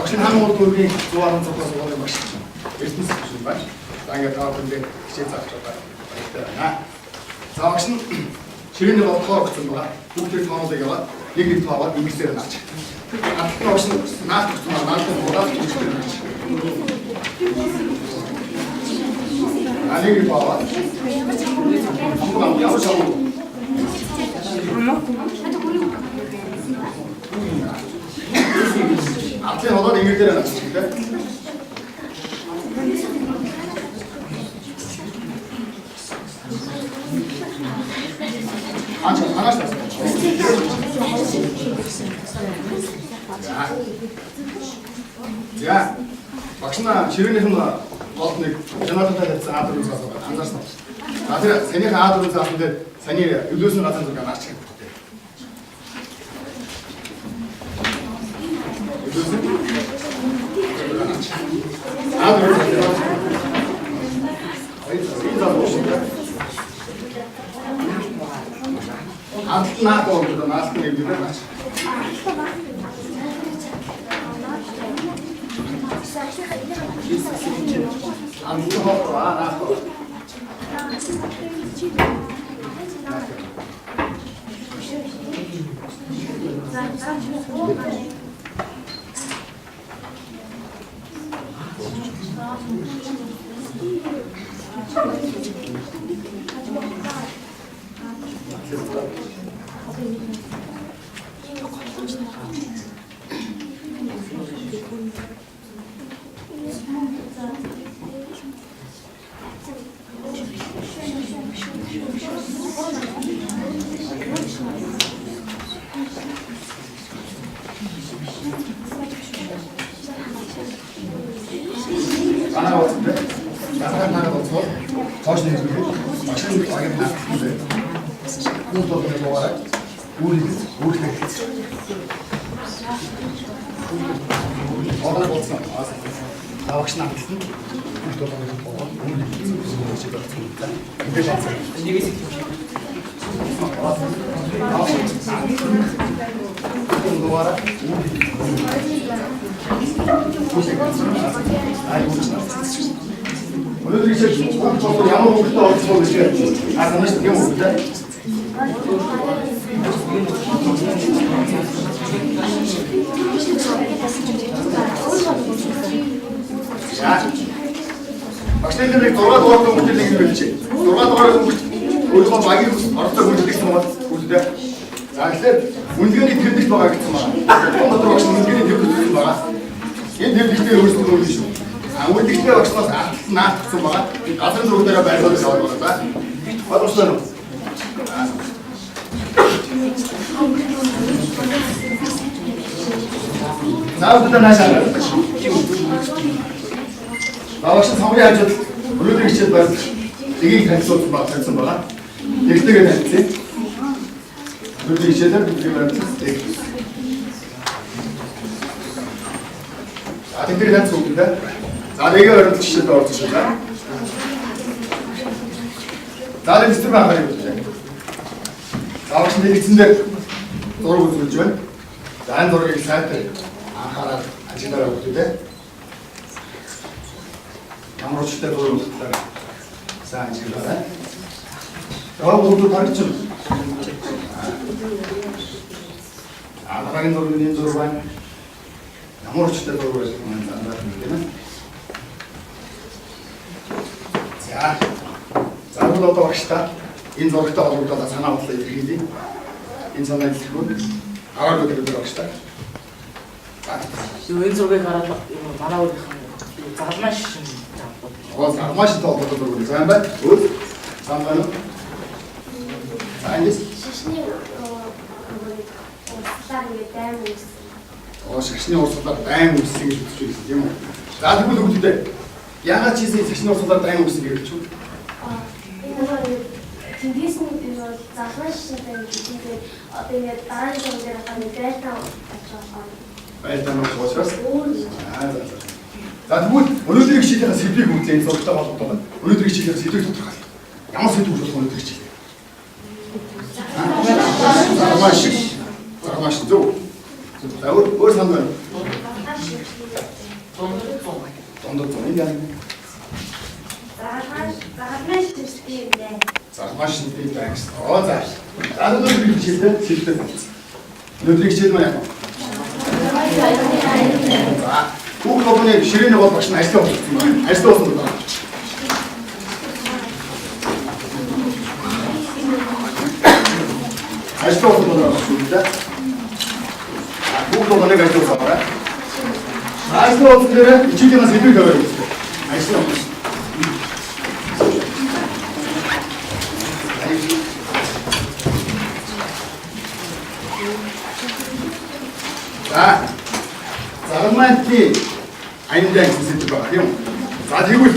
Багш нь хамгийн түрүүний 110 цуглаас ууны багш. Эрдэнэс багш байна. За ингээд таа бүндээ хичээл зааж байгаа баяртай байна. За багш нь ширээний бодлогоор өгсөн байгаа. Бүгдийг тоолыг яваад нэг тоолоод имэсээр наач. Ахлах багш нь наач өгсөн байгаа. Наач удаад имэсээр наач. Алиг тоолоод. Ямар шоу? 앞에 얻어 내밀 때는 없습니까? 하나씩 하세요. 자, 막시나 지른에서 어떤 전화통화에 사람들을 사서 앉았어. 나한테 세네 가아들은 사람인데 세네 유도선 같은 소리가 나치. 오늘 이제 양호 먹다 어디서 이제 아 하나씩 게 먹자. 자, 박사님들 돌아 문제를 얘기했지. 돌아 우리가 막이 어렵다 문제를 보는데. 자, 이제 문제는 들릴 거가 있지만 또 들어가서 문제는 들릴 거가. 얘 들릴 때 여기서 놀리죠. 아무리 그때 waktu na semua asal dulu kita bayar dulu sama kita, apa urusan? Nah kita nasi ada. Bawa sampai aja, belum dikasih bar, tinggi kan semua, dikasih kan sih, belum dikasih dah, dikasih kan. Adik kan sudah. За нэг өрөнд жишээд орж байна. За нэг зүйл байгаа юм байна. Заавч нэгцэндээ зураг үзүүлж байна. За энэ зургийг сайтаар анхаарал ажиглаараа үзүүлээ. Ямар ч ихтэй зураг үзүүлээ. Сайн ажиглаарай. Яг бүгд тарчсан. Дараагийн зургийн зураг байна. Ямар ч ихтэй зураг байсан юм байна. За одоо багштай энэ зурагтай холбогдоод санаа бодлоо илэрхийлье. Энэ санаа илэрхийлэхэд аваад өгөх багштай. Энэ зургийг хараад манай өөрийнх залмаа шин заавал залмаа шин толгойд зураг сайн байна. Үл сайн байна. Ангис шишний шашны урсгалаар дайн үссэн гэж үзэж байсан тийм үү? За тэгвэл бүгдээ яагаад чи шашны урсгалаар дайн үссэн гэж хэлж байна? Тэндээс нь залмаа шиштэй гэдэг одоо ингээд дараагийн жил дээр хаа нэг байлтаа очоо. Байлтаа нь уусаас. За тэгвэл өнөөдрийн хичээлийн сэдвийг үзээ энэ зурагтай холбоотой. Өнөөдрийн хичээлийн сэдвийг тодорхойлъё. Ямар сэдв болох өнөөдрийн хичээл? Зармаш зөв. За өөр санд байна. шимтгий. Дундад зам энэ яа. Загалмай шимтгий юм дээ. За маш их байх гэсэн. Оо за. Өнөөдөр би хичээлдээ шилдэг болсон. Өнөөдрийн хичээл маань яах вэ? За. Бүх логоны ширээний бол багш нь ажлаа болсон байна. Ажлаа болсон байна. Ажлаа болсон байна шүү дээ. Бүх логоныг ажлаа болсон байна. Ажлаа болсон дээр хичээлээс хэвээр тавиад үзлээ. Ажлаа болсон. За. Загалмайны аяндаа гэсэн зүйл байна тийм үү? За тэгвэл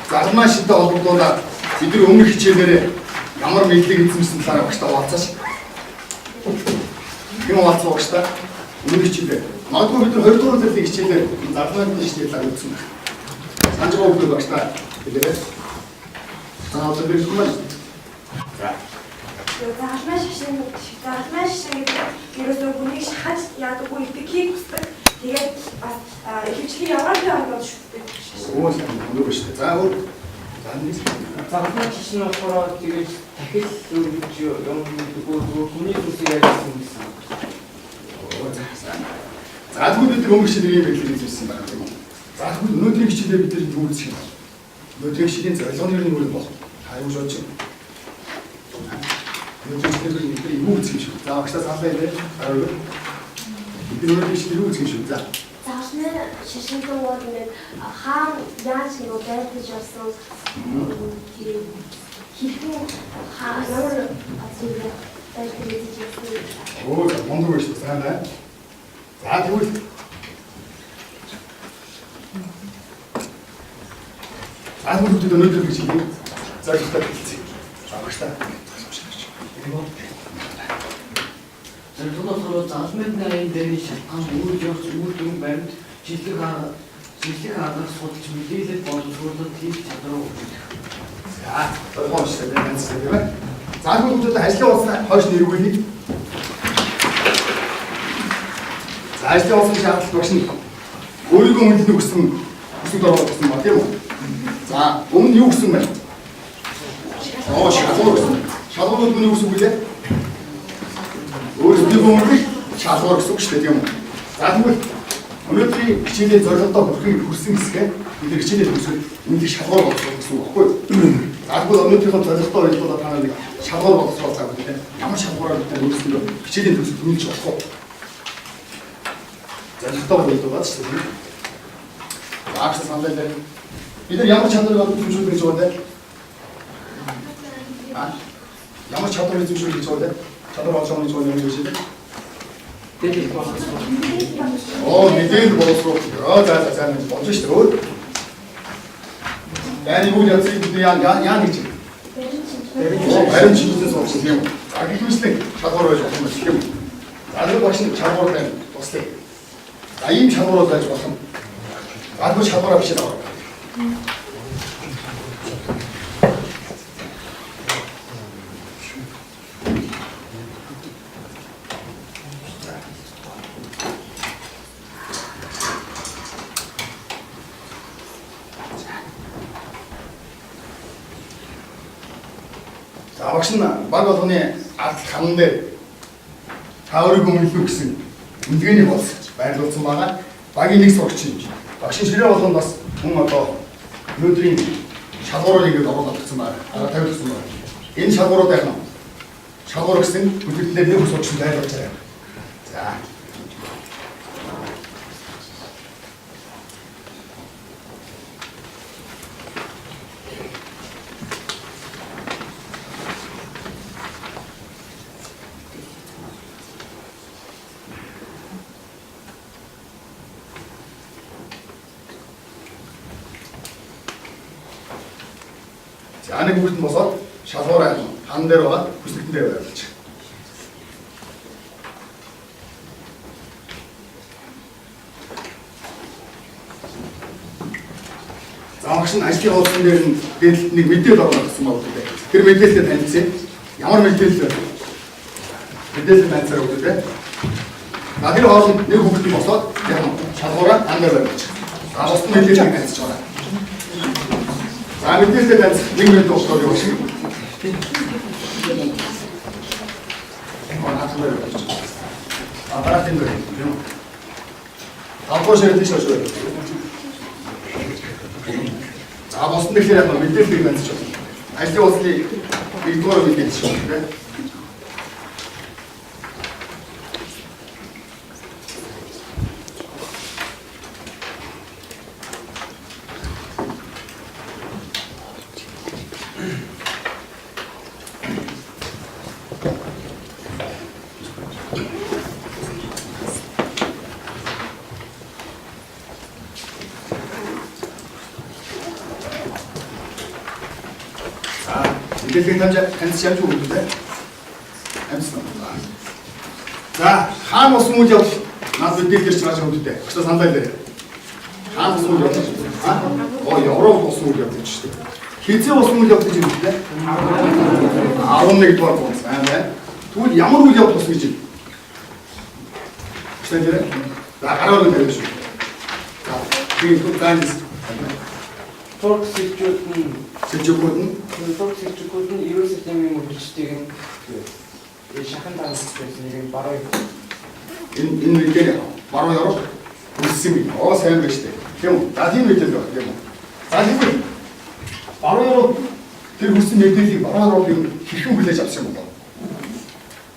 загалмай шидэ холбогдуулаад бидний өмнөх хичээлээр ямар мэдлэг эзэмсэн талаар багштай хуваалцаач. Хэм хуваалцах багштай өмнөх хичээлээр магадгүй бид 2 дугаар зүйлийн хичээлээр загалмайны хичээлээр үзсэн байна. Санаж байгаа хүмүүс багштай хэлээрэй. За одоо би хүмүүс. За. Загалмай шишин гэдэг ерөөсөө хүнийг шахаж яадаггүй итгэхийг хүсдэг. Тэгээд бас хөвчлөгийн явгаатай орнод шүтдэг. Өөс өнөө биш. За өөр. Загалмай шишин болохоор тэгээд дахил юм хүний зүйлсийг ажилласан юм байна. За тэгвэл бид өмнөх хичээлээр мэдлэг эзэмсэн байна тийм үү? За тэгвэл өнөөдрийн хичээлээр бид юу үзэх юм бэ? Өнөөдрийн хичээлийн зорилгын нэр нь юу болох вэ? Та юу бодож байна? Өнөөдрийн хичээлээр юу үзэх юм бэ? За багшаа саналаа хэлээ. Бид өнөөдрийн хичээлээр юу үзэх юм бэ? За. Загалмай шишин бол нэг хаан яаж нэг байдаж болсон хэрхэн хаан ямар зүйл байдаж ирсэн. Оо мондор биш сайн байна. За тэгвэл бүгд өнөөдөр гэж хэлээ. Зорилготой хэлцээ. За багшаа. Зөвхөн заалмын айн дээр шалтгаан үйл явц үйл дүн баримт жилиг арга судалж мэдээлэл боловсруулалт хийх чадвар өгдөг. За болгоомжтой байна тийм ээ. За бүгд ажлын улсаа хойш нэргүүлнэ. За ажлын улсын шаардлага багш нь өөрийнхөө үнэлнийг өгсөн хүсэлт оруулсан ба тийм үү? За өмнө юу гэсэн бэ? Оо шалгуур гэсэн. Шалгуурууд нь юу гэсэн үг вэ? Өөрсдийн өмнөх шалгуур гэсэн үг шүү дээ тийм үү? За тэгвэл өнөөдрийн хичээлийн зорилготой хүрсэн хэсгээ бид хичээлийн төгсгөл үнэлэх шалгуур болгох гэсэн үг баггүй юу? За тэгвэл өнөөдрийнхөө зорилготой ойлголоо та нарыг шалгуур болгох цаг үү? Ямар шалгуураар бид өөрсдөө хичээлийн төгсгөл үнэлж болох вэ? Зорилготой ойлголоо шүү дээ. Аач саналаа дээр бид нар ямар чадварыг зөвшөөрөх гэж байна вэ? Ямар чадварыг зөвшөөрөх гэж байна вэ? Чадвар олгоны зүйл юм биш үү? Тэгээд боловсруулах. Оо мэдээлэл боловсруулах. За болж шүү дээ. Yani bu yazıyı bir yan için. Benim çizgisi olsun değil mi? Arkadaşlar çabuk olacak değil mi? Zaten başını çabuk olacak dostum. Dayım çabuk olacak bakın. Zaten çabuk bir şey de var. За багш нь баг болгоны ард ханан дээр та өөрийгөө үнэлэх гэсэн үнэлгээний боц байрлуулсан байгаа. Багийн нэг сурагч юм. Багшийн ширээ болгонд бас хүн одоо өнөөдрийн шалгуурыг ингэж оруулаад өгсөн байна. Арга тавьсан байна. Энэ шалгуурууд яг нь шалгуур гэсэн бүтэглэлээр нэг сурагч байлуулж байгаа. За. Аниг бүгд нь босоод шалгуур хан дээр байгаа хүсэлтэн дээр байрлаж байна. За багш нь ажлын хуудсан дээр нь нэг мэдээлэл оруулах гэсэн байна үү? Тэр мэдээлэлтэй танилцъя. Ямар мэдээлэл вэ? Мэдээлэл танилцаар өгдөө. Надын хоолнд нэг хүүхэд босоод яг шалгуураа ангар барьж. За бос нь мэдээлэл хэлж байгаа. За мэдээлэл данс 1 минут болоод явах шиг. Аппаратын дээр юм. Авгоошэр дэш очоо. За босон тэгэхээр яг мэдээлэл данс ч. Ажлын улсны нэгдүгээр мэдээлэл шүү дээ. мэдээлэл таньж ямж өгдөө. Амсан. За хаан ус үйл явдал над мэдээлэл ирж байгаа өгдөө. Өчигдөр сандаа дээр. Хаан ус үйл явдал. Европ ус үйл явдал шүү дээ. Хизээ ус үйл явдал гэж юм дээ. 11 дугаар ус байна. Тэгвэл ямар үйл явдал ус гэж юм? Өчигдөр за гараар нь тавьж шүү. За би тут ганц Турк сэлжүүд нь 9 септембрийн мөрөлчдийг нь шахан таамагласан нэг баруун энэ мэдээлэл баруун Европ үлссэн юм. Сайн байна шүү дээ. Тийм үү? За тийм мэдээлэл байна тийм үү? За тийм. Баруун Европ тэр үлссэн мэдээллийг баруун Европын хэрхэн хүлээж авсан юм бэ?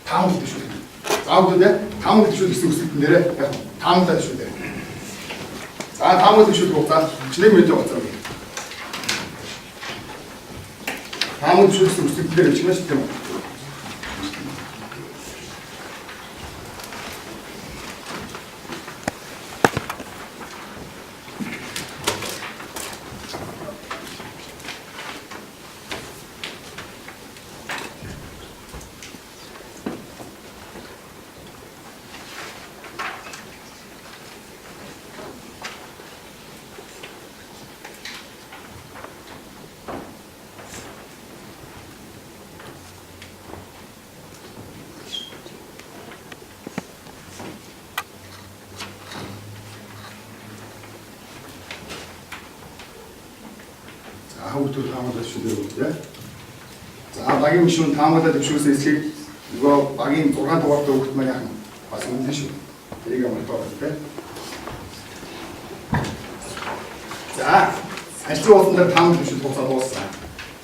Таамаглаж шүү дээ. Заавал дээ таамаглаж шүү гэсэн үгсэлтэн дээр яг таамаглаж шүү дээ. За таамаглаж шүү хугацаа 1 минут хугацаа. Таамаг зөвшөөрсөн үсгэлээр явж байна шүү дээ. Хөвтөл таамаглаж шүү дээ. За багийн гишүүн таамаглаад өвшөөс эсхийг нөгөө багийн 6 дугаартай хөвгт маань яах нь бас үнэн шүү. Тэрийг амтгаа тий. За ажлын уулан дээр таамаглаж өвшөж хугацаа дууссан.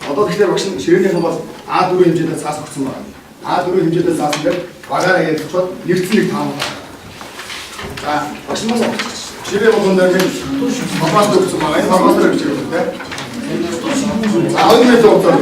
Одоо тэгэхээр багш ширээний хамгаал А4 хэмжээтэй цаас өгсөн байна. А4 хэмжээтэй цаас дээр багаараа ярьчиход нэрцэн нэг таамаглаа. За багш маань ширээ болгон дээр нэг бабаас өгсөн байгаа. Энэ бабаас дээр өгч байгаа тий. А он мне то так.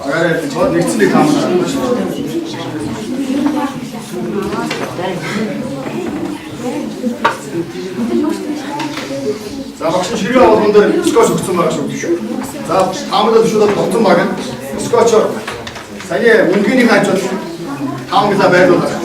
아가리 저 넥슨에 가면 За багш ширээ авах дээр скотч өгсөн байгаа шүү. За таамаглаад шууд тогтсон байгаа. Скотчоор сая мөнгөний хажууд таамаглаа байрлуулах.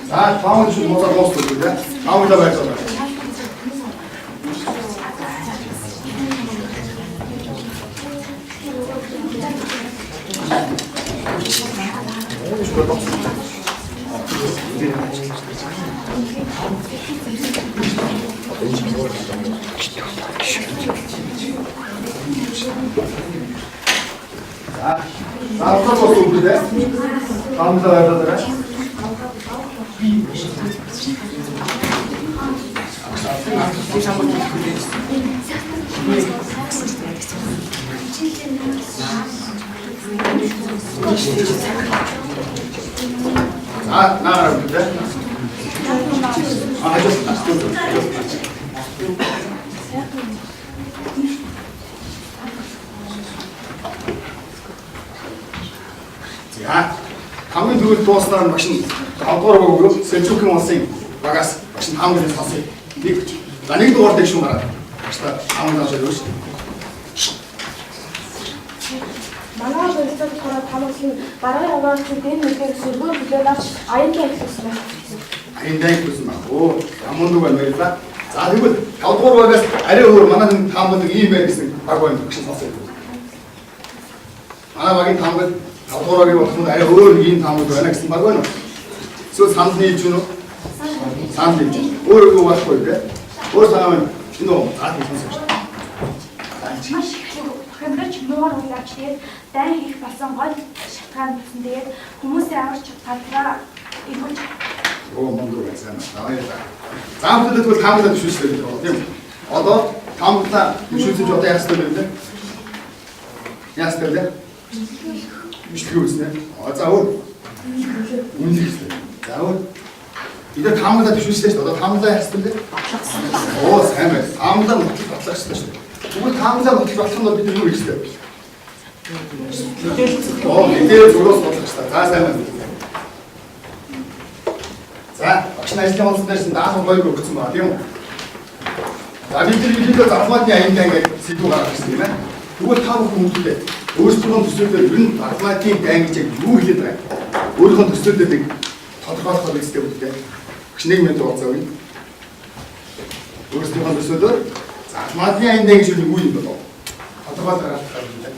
За таамаглаж шууд модоор дуусгах үү те. Таамаглаа байрлуулах. За автобус үүдээ. Хамтаа байрлалаа. Наараа үүдээ. За хамгийн түрүүнд дууснаар багш нь 5 дугаар өгөө Сэлжүүкийн улсын багаас багш нь хамгийн сонсъё. Нэг дугаар дэш юм гараад багштай хамгийн авч явж шүү. Манай боловсрол болохоор тамгийн баргын угаалчид энэ үгээр сөргөөр хүлээлж аяндаа ихсэн. Аяндаа ихсэн баг. Оо, амун дугаар баярлаа. За тэгвэл 5 дугаар багаас арай өөр манай таамаг ийм байх гэсэн баг байна багш нь сонсъё. Манай багийн таамаг 5 дугаарыг болох арай өөр ийм таамаг байна гэсэн баг байна. Эсвэл санал нийлж гэнэ үү? Санал нийлж. Өөр юу байхгүй дээ. Өөр санаа байна. Энэ үү? За тийм шүү. Хэмбэрч нуур уйлаач тэгээд дайн хийх болсон гол шалтгаан гэсэн тэгээд хүмүүсээ аварч чадхаараа игүүч. Оо монгол байсан. За бүгд тэгвэл таамаглаа төшөөслөө гэх юм тийм. Одоо таамаглаа төшөөсөж одоо яах ёстой вэ? Яах ёстой вэ? Бичлэг үүснэ. За өөр. Үнэлэх ёстой. За өөр. Идэ таамаглаа төшөөслөө шүү дээ. Одоо таамаглаа яах ёстой вэ? Оо сайн байна. Таамаглаа батлах ёстой шүү дээ. Тэгвэл таамаглаа батлах болох нь бид юу хийх ёстой вэ? Мэдээлэл зургаас бодлох ёстой. За сайн байна. За багш нь ажлын онцлог дээр даасан гоё өгсөн байна тийм үү? За бид нар хэлээд зармаатны аяндаа ингээд сэдв гаргаж ирсэн юм байна. Тэгвэл та бүхэн хүмүүстээ өөрсдөө төсөөлөл ер нь зармаатны дай гэж юу хэлээд байгаа. Өөрийнхөө төсөөллийг тодорхойлох хэрэгтэй үгтэй. Багш 1 минут хугацаа өгнө. Өөрсдөө төсөөлөл зармаатны аяндаа гэж юу юм бэ? Тодорхойлох хэрэгтэй.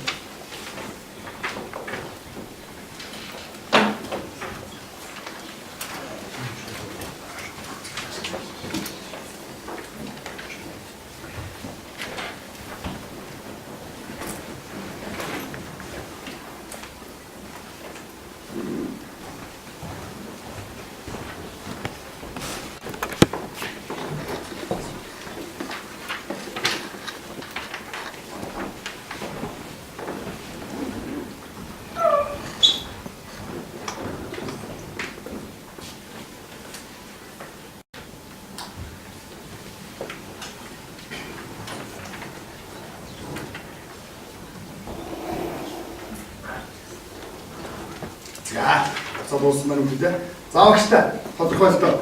За, цаадуулсан маань үгтэй. За багштай тодорхойлолтоо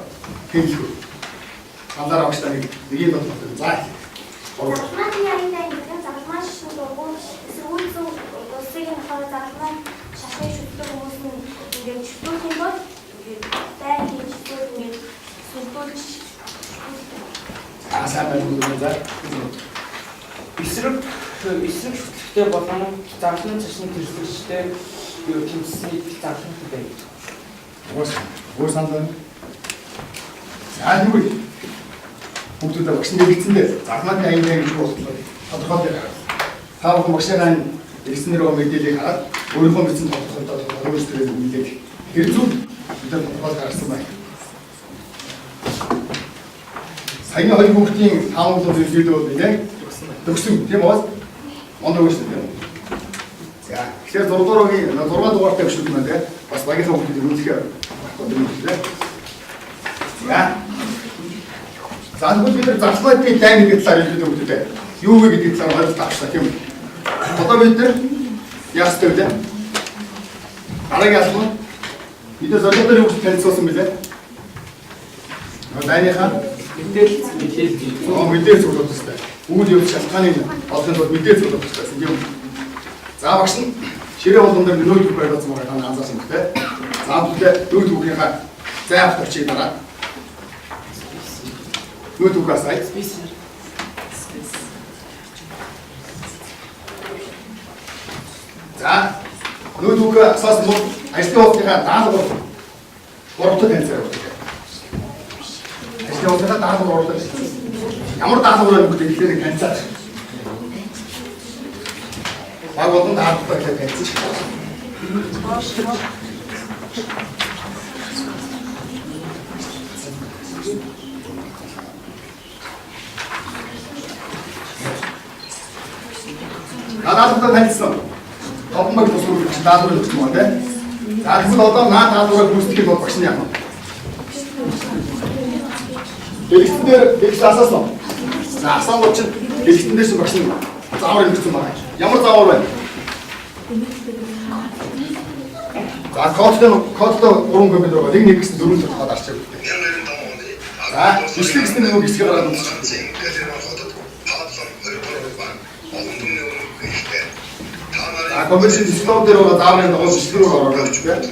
хэлэх үү. Гандараа багштай нэг юм бодлоо. За. Зармааны аяндаа гэдэг зармаа шишин дургуй сүүл улсын хаваа зармаа шашны шүтлэг хүмүүс нь ингээд шүтлэх юм бол дай хийчихвэл ингээд сүлдүүлж сайн байна. За. Эсрэг шүтлэгтэй болон зарлан цашны төрөлжтэй юу тэмцсэний зарлантай байна. Өөр санал байна. За тэгвэл бүгдээ багш нэгдсэндээ зармааны аяндаа гэж бодлоо. Тодорхойлоо гаргав. Та бүхэн багшаа ирсэн нэрөө мэдээллийг хараад өөрийнхөө мэдсэн тодорхойлолтоо өөрсдөө мэдээлэл хэрэгжүүл бид тодорхойлол гаргасан байна. Саяны хоёр хүүхдийн таамаглал үйлдэл яг төгсөн тийм үү? Ондоо өгсөн тийм үү? За тэгэхээр 6 дугаартай биш үү мэн тэ? Бас багийнхаа хүүхдүүд үлдэхээр байна. За. За тэгвэл бид нар зарцуулалтын тайм гэдэг талаар хэлээд өгдөө. Юу вэ гэдэг талаар ойлгох тавчаа тийм үү? Одоо бид нар яах ёстой вэ? Дараагийн асуулт. Бид нар зорилгоор юу гэж танилцуулсан бэлээ? Дайныхаа мэдээлэл зөвлөх хэрэгтэй. Үйл явц шалтгааныг олохын тулд мэдээлэл зөвлөх хэрэгтэй тийм үү? За багш нь ширээ болгон дээр нөөд үг барьсан байгаа тань анзаарсан бөхтэй. За бүгдээ нөөд үгийнхаа зай авторчийг дараад нөөд үгээс сая. За нөөд үг асуусан бол ажлын хугацааны даалгавар гуравтад танилцуулах. ажлын удаа даалгавар оруулаад ямар даалгавар өгөх вэ гэхээр танилцаач. Баг болон даалгавар гэж танилцаач. Даалгавар танилцсан. Товмог тусгуур гэж даалгавар өгч байгаа тийм. За тэгвэл одоо наа даалгаврыг гүйцэтгэх бол багш нь яах вэ? Дэлгэцэн дээр дэлгэц асаасан. За асаангууд чинь дэлгэцэн дээр багш нь заавар өгсөн байна. Ямар заавар байна? За кодтой 3 компьютер байгаа. Нэг гэсэн 4 цогцоод арчиж өгдөг. За бичлэг гэсэн нэг хэсгээр гараад үзчих. А компьютер дисплей дээр байгаа зааврын дагуу бичлэг рүү ороод өгч байна.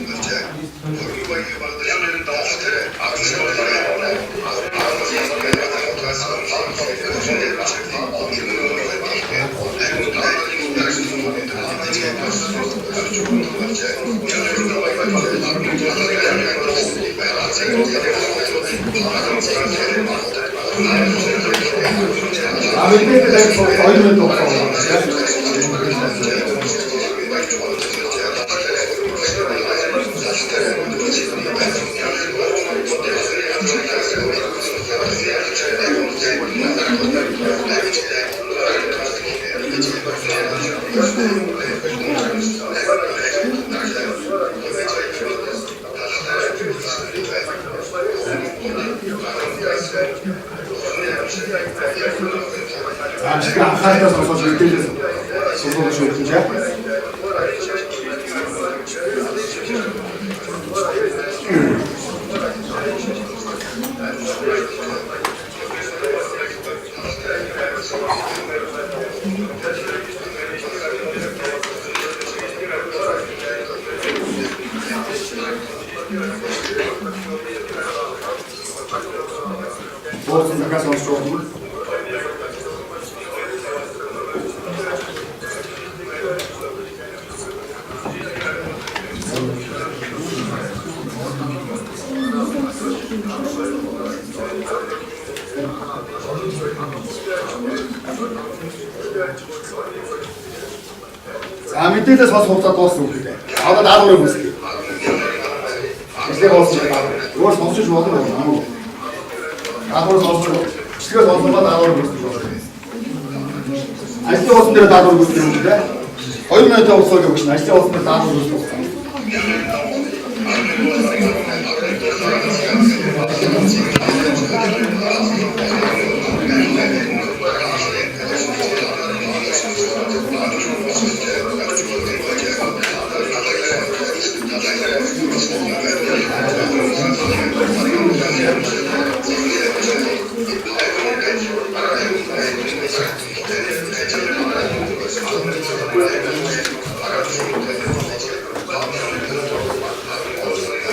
За мэдээлэл сонсох хугацаа дуусна үгүй. Одоо даалгаврыг үүсгэх. Эцэг болсон юм байна. Өөр сонсож болно уу? Даалгавар сонсох. Эцэг сонсон ба даалгавар үүсгэх болно. Ажлын болсон дээр даалгавар үүсгэх юм дээ. 2 минут хугацаа өгч ажлын болсон дээр даалгавар үүсгэх.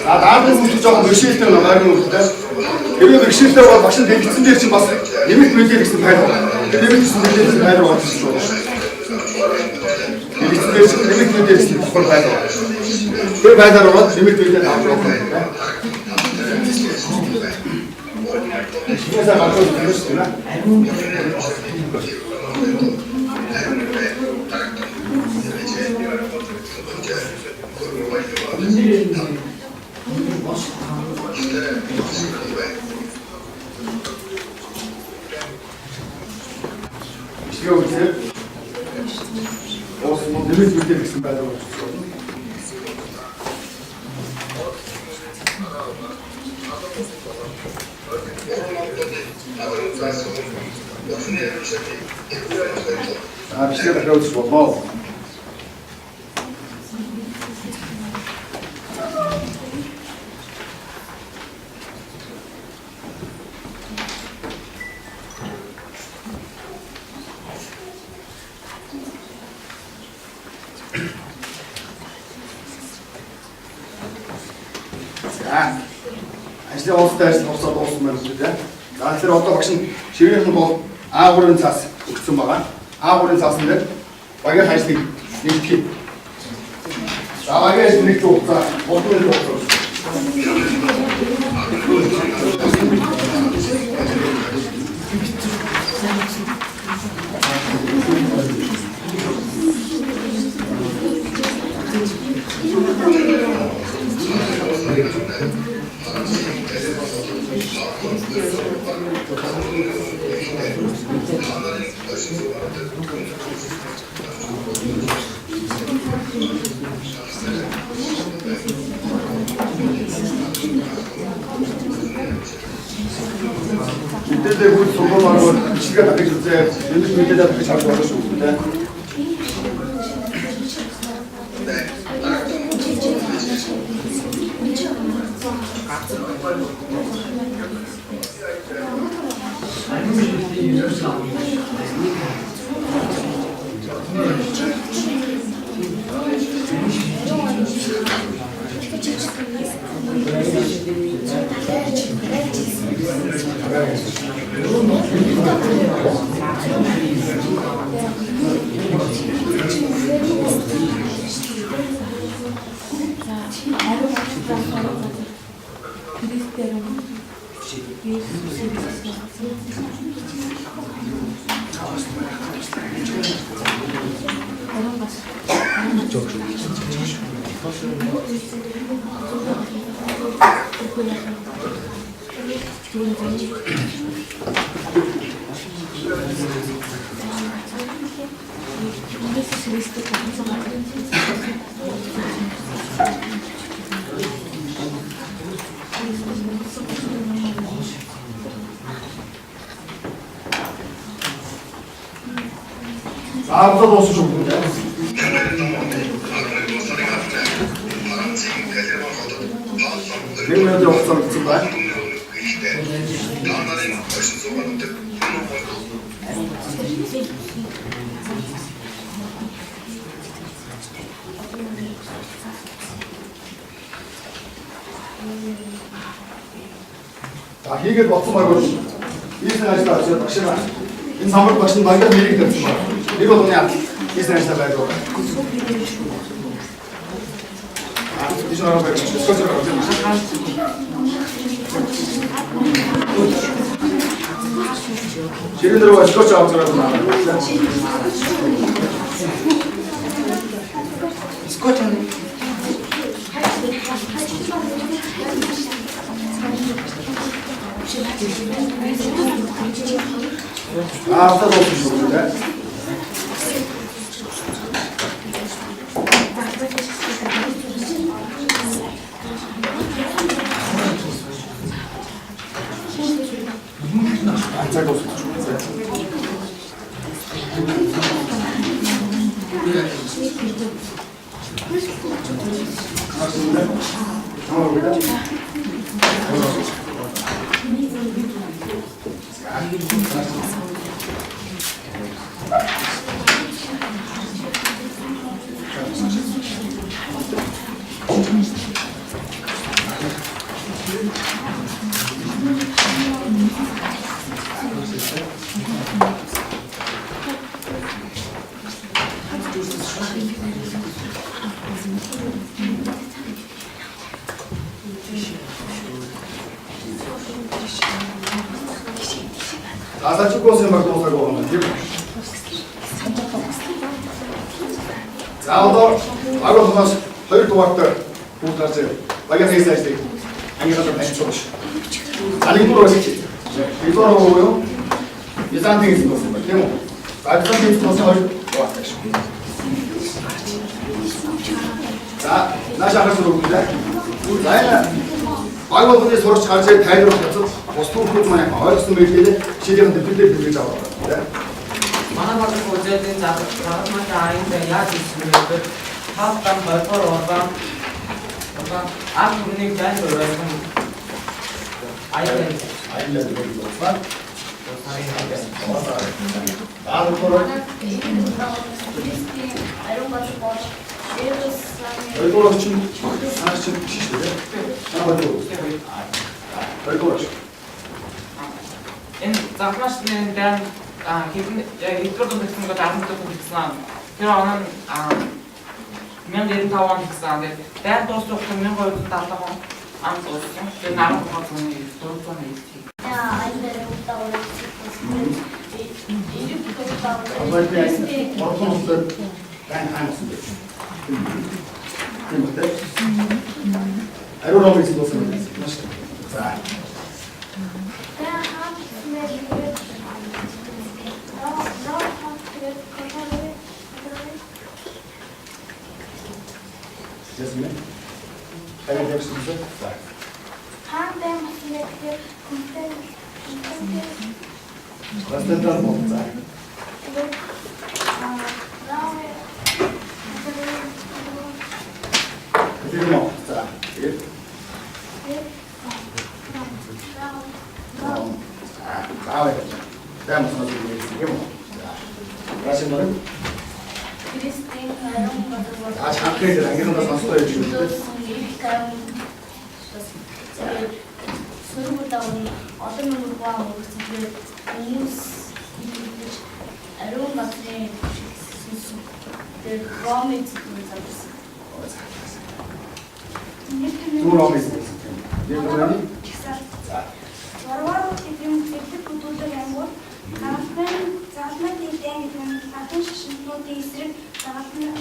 Даалгавар үүсгэж байгаа бэрхшээлтэй нойрны үлдээ. Тэрийг бэрхшээлтэй бол багш нь дэлгэцэн дээр чинь бас нэмэлт мэдээлэл гэсэн тайлбар. Нэмэлт мэдээлэл тайлбар болж шүү. Дэлгэцэн дээр чинь нэмэлт мэдээлэл гэсэн тайлбар. Тэр байдлаар бол нэмэлт мэдээлэл авах юм байна. Шинэсээ гаргаж ирж байна. Işliyor olsun, demek bildirirsin ben de olsun. Bir şey bakıyoruz futbol. Ажлын улстай хугацаад дууссан байна үү те. За тэгэхээр одоо багш нь ширээхэн бол А3-ын цаас өгсөн байгаа. А3-ын цаасан дээр багийн ажлыг нэгтгэх. За багийн ажил нэгтгэх хугацаа 3 минут хугацаа. 이때도 우리 소금하고 시간 다 되셨어요. 연습 이때다 그렇게 잘 도와주시고 있는데. 아무도 없어 좀 그래. 내가 없어 무슨 말? 자, 이게 먹고 말고 이 생각이다. 저 박시만 인삼을 박신 말고 미리 됐지. 이거 뭐냐? 이 생각이다 말고. 아, 이전하고 말고 스쿼트라고 예를 들어 스쿼트 아웃라고 나와. 스쿼트는 아, 아무도 없으시는데. 잘 없어. 아사 찍고 오세요. 막 도살고 하면 돼요. 자, 오늘 바로 보면서 хоёр дугаартай бүгдээрээ багийн хэсэгтэй ангилалд ажиллаж байна. Алигдуур өсөж. Илүүр уу? Византын хэсэг болсон тийм үү? Византын хэсэг болсон хоёр дугаартай шүү. За, наашаа хасуу өгдөө. За, баг болгоны сурч гарч ирээд тайлбар хийцэн бус түүхүүд маань ойлгосон байлээ. Жишээний дэвтэрээр биелж аваад байна. Манай багш үзэлтийн загвар аимд яаж хийсэн хаалтан болбор орбан ах хүнийг жан өрөөсөн айлд болсон. Аагаар 얼굴 좀 하나씩 치시죠. 하나 더. 얼굴. Энэ загварчны дан хэдэн хэдгээр гэсэн го 10 дахь гэсэн. Тэр оноо 1995 он гэсэн. Тэгээд дуусах 1270 он ам дууссан. Тэр 10 оны дууссан юм. Ja, eine Dauer. 얼굴 단 하나씩. 아이로라고 있어서 자. Jasmine. Хайр явсан үү? За. Хаантай мэтлээ хүнтэй Бастандаа мод за. Тэр мод за. Тэгээд заавал дамс мод юм. За. Рашин мод. Кристин харин бодвол Хаахээр ангийнаас сонсдоо юм шүү дээ. Сөргөдөөний одоо нэг гоо хөрсөөр хүмүүс ариун батны сүнс тэр ромит зүйлс. Түр омис. Дээрээ за. Варвар тийм зөвхөн бүдүүлэг ямгүй. Заалмын дээн гэдэг нь хатан шишнүүдийн эсрэг заалмын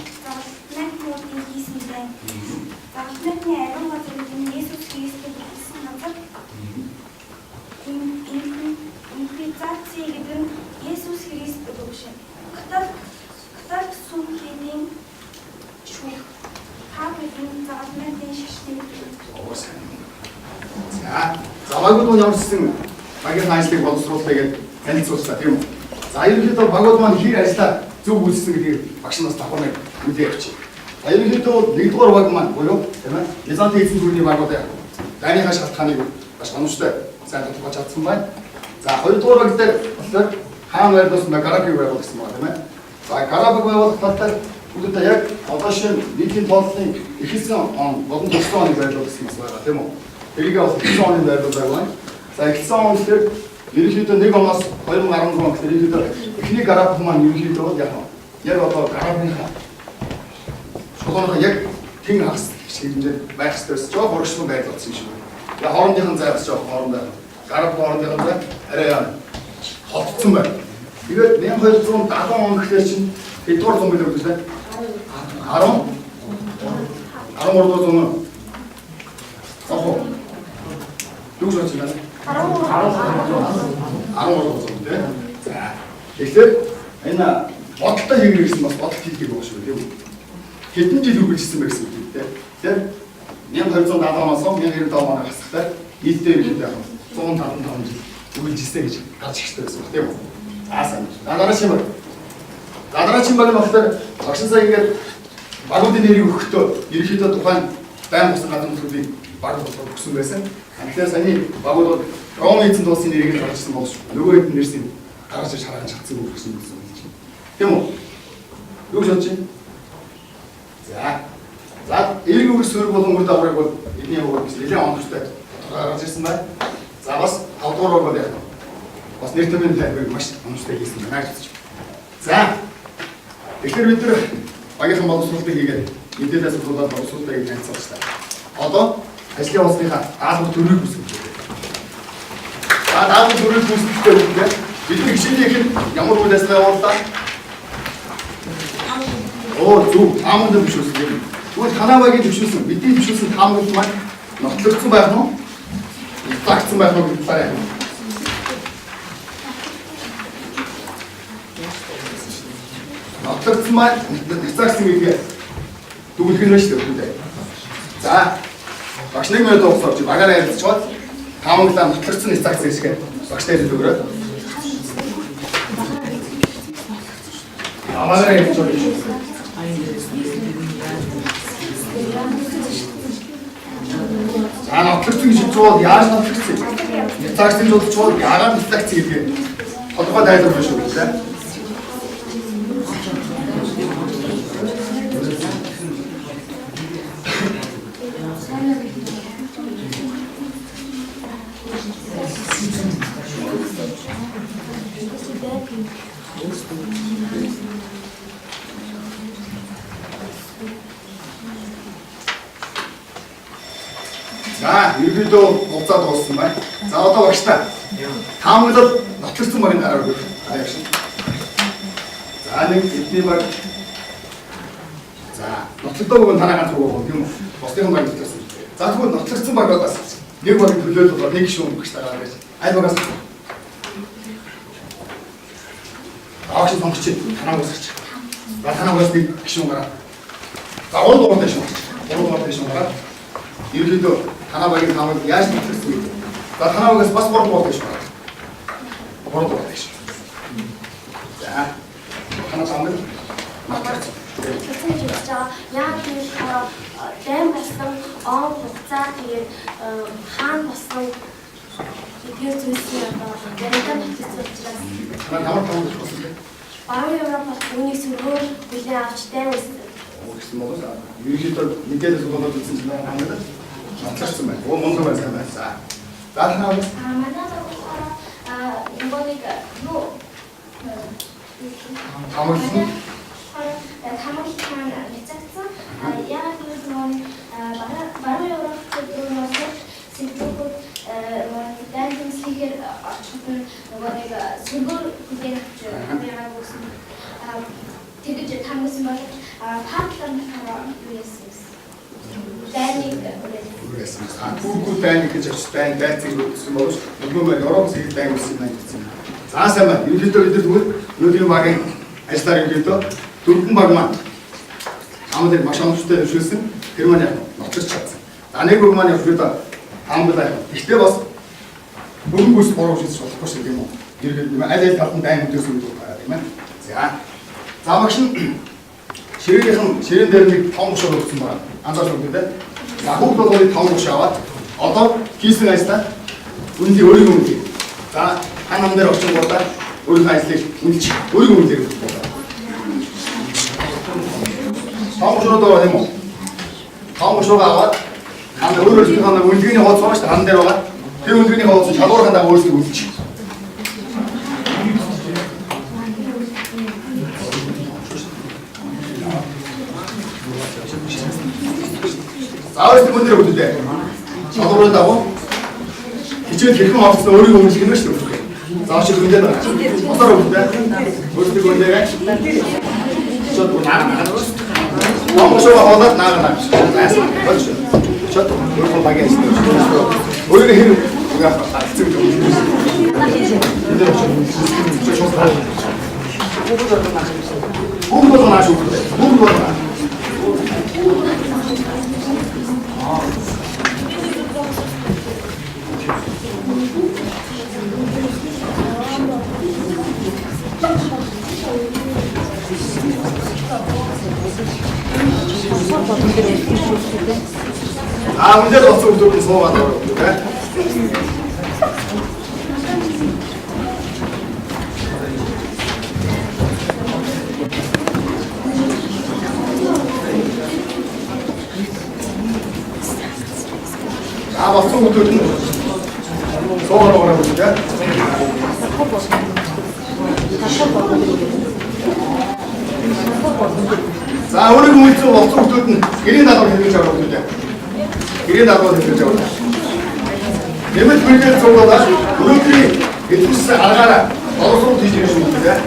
нүүдийн хийсэн байна. Заалмын ариун батны Есүс Христос гэсэн газар инфицаци гэдэг нь Есүс Христос биш. Католик сүнхний шүүх хавийн заалмын шишнийг За. Завагууд нь ямарчсан багийн хайслыг боловсруулалтаа гэж танилцуулсан тийм үү? За ерөнхийдөө багууд маань хэр ажиллаа зөв үйлсэн гэдгийг багш нас давхар нэг үлээ явчих. За ерөнхийдөө нэгдүгээр баг маань буюу тийм ээ? Византын эзэн төрний багууд яг дайныхаа шалтгааныг маш гончтой сайн тодорхойлж чадсан байна. За хоёрдугаар баг дээр болохоор хаан байрлуулсан Гарабыг байгуулсан байна тийм ээ? За Гарабыг байгуулах талаар бүгд яг одоо шинэ нийтийн тооллын ихсэн он болон төссөн оныг байрлуулсан юм байна тийм үү? Тэрийг бас ихсэн оны байрлуулдаг байна. За ихсэн он дээр ерөнхийдөө 1 оноос 2013 он ерөнхийдөө эхний Гараб маань ерөнхийдөө яг одоо Гарабынхаа шулуунаа яг тэн хагас хэмжээнд байх ёстой жоох урагшлан байдал болсон юм шиг байна. Яг хоорондынхан зайвс жоох хоорондоо Гараб хоорондынхан зай арай холтсон байна. Тэгээд 1270 он гэхлээр чинь хэдгээр зам билүү гэж байна? 13 зам. Аа. Юу гэж байна? 13 зам тийм. За. Тэгэхээр энэ бодолтой хийгэр гэсэн бас бодолт хийх юм шүү тийм үү? Хэдэн жил үргэлжилсэн бэ гэсэн үг тийм. Тэгэхээр 1270 оноос 1997 оны хасагтай нийтдээ ихэд яг 155 жил үргэлжилсэн гэж гарч ирсэн гэсэн үг тийм үү? За сайн. Дараагийн баг. Дараагийн баг нь болохоор багш сая ингээд багуудын нэрийг өгөхдөө ерөнхийдөө тухайн байнга бус гадны төлөвийг баг болгох гэсэн байсан. Тэгэхээр саяны багууд Ром эзэн тулсын нэрийг нь гаргасан бол нөгөө хэд нэрсийг гаргаж иж хараад чадсан үг гэсэн үг байна. Тийм үү? Юу гэж бодож байна? За. За, эрг үгс сөрөг болон үр дагаврыг бол эдний хувьд биш нэлээд онгортой гаргаж ирсэн байна. За бас 5 дугаар бол яг бас нэр томьёо тавьдаг маш онгортой хийсэн байна гэж байна. За. Тэгэхээр бид нар багийнхан боловсруулалтыг хийгээд мэдээлэл асуултууд боловсруулалтыг танилцуулсан. Одоо ажлын улсынхаа даалгавар төрийг үүсгэж байна. За, даалгавар төрийг үүсгэхдээ бидний хичээлийн ихэнд ямар үйл ажиллагаа явууллаа? Зөв, таамаг нь бишүүлсэн юм. Тэгвэл танаа багийн бишүүлсэн, бидний бишүүлсэн таамаг маань нотлогдсон байх нь уу? Загцсан байх нь гэдэг талаар юм. Нотлогдсон маань загцсан гэдгээ дүгнэх нь шүү дээ. За, багш нэг минут уусарч багаараа ярилцчихвал таамаглаа нотлогдсон загцсан хэсгээ багштай хэлээд өгөрөө. Аваараа ярьчихвал нотлогдсон гэж бодвол яаж нотлогдсон? Цагтын бодвол яагаад нотлогдсон гэдгийг тодорхой тайлбарлах шүү дээ. За, ерөнхийдөө хугацаа дууссан байна. За, одоо багштай. Таамаглал нотлогдсон багийн дараа өгөх. За, нэг эдний баг. За, нотлогдоогүй нь танаа ганц руу тийм үү? Бусдын баг нотлогдсон. За, тэгвэл нотлогдсон баг бас нэг багийн төлөөлөл бол нэг гишүүн багштайгаа байж. Аль багаас Аваач сонгоч танаа уусгач. За танаа уусны гişүн гараа. За 3 дугаар дэш уусгач. 3 дугаар дэш гараа. Ерөнхийдөө танаа багийн хамт яаж нэгтгэсэн бэ? За танаа багаас бас 3 дугаар дэш гараа. 3 дугаар дэш. За танаа самбал магтаач. Яг тийм дэм басан он хугацаа тэгээд хаан басан тэгээд зүйлсээ одоо яриадан хэвчээ учраас Танаа таван дэш болсон бэ? Баруун Европод үүний сүргээр хүлээн авч дайвсан. Гэсэн мөн аа. Ерөнхийдөө мэдээлэл болгоод үзсэн чинь хамаатай. Батлагдсан байна. Оо мундаг байсан байна. За танаа бас Манайд ингоник ну хамаарсан. Хамаарсан нэцэгцэн яг нэг баруун Европод өөрөөс сэтгүүл дайвсliger очиход нэг сүргээр хүлээн авч хамаагаад өгсөн. Тэгэж тамсан бол патлан юу яасан. Дайник Үргэлжлэн бүгд дайник гэж очтой дайцыг өгсөн бол нөгөө Европ зэрэг дайник гэсэн юм гэсэн. За сайн байна. Ерөнхийдөө бид зүгээр өнөөдрийн багийн ажлаар ерөнхийдөө дөрвөн баг маань хамаатай маш онцтой өшөөсөн тэр маань яг ноцож чадсан. За нэг баг маань ерөнхийдөө хамаатай. Гэхдээ бас бүгд бүс бороо хийж болохгүй шиг юм уу? Ерөнхийдөө аль талд дайник өдөөсөн гэдэг байна тийм ээ. За багш нь ширээн дээр нэг том шор өгсөн байна. Анзаарч үзьте. За хүүхд болгоны 5 гуш аваад одоо хийсэн ажлаа үнэлээ өөрийн үнэлээ. За хаан дээр очих удаа өөрийн ажлыг үнэлж өөрийн үнэлээ өгөх болно. 5 гушроо доо юм уу? 5 гушроо аваад хаан өөрөөр хэлбэл үнэлгээний хооц байгаа шүү дээ. Хаан дээр байгаа. Тэр үнэлгээний хооц шалгуурхан даа өөрсдөө үнэлж. Аваад мөн дээр үлдээ. Шалгуурын дагуу хичээл хэрхэн оцсон өөрийн үнэлгээ нэ шүү дээ. Зааш хүндээ байна. Босоор үлдээ. Өөрсдөө хүндээ. Чод наа. Монголоо хоолоод наагаа. Айсан. Болж. Чод өөрөөр багийн ажил. Өөрөөр хэрэг яах вэ? Өндөр болсон хүмүүс суугаад байгаа юм тийм. Болсон хүмүүс нь суугаад байгаа юм тийм. За өөрөөр хэлбэл болсон хүмүүс нь гэрийн даалгавар хэрэгжиж байгаа юм тийм. Гэрийн даалгавар хэрэгжиж байгаа. Нэмэлт бүлгээр цуглуулаад өнөөдрийн эдгүүсээ аргаараа боловсрол хийж ирэх шүү дээ.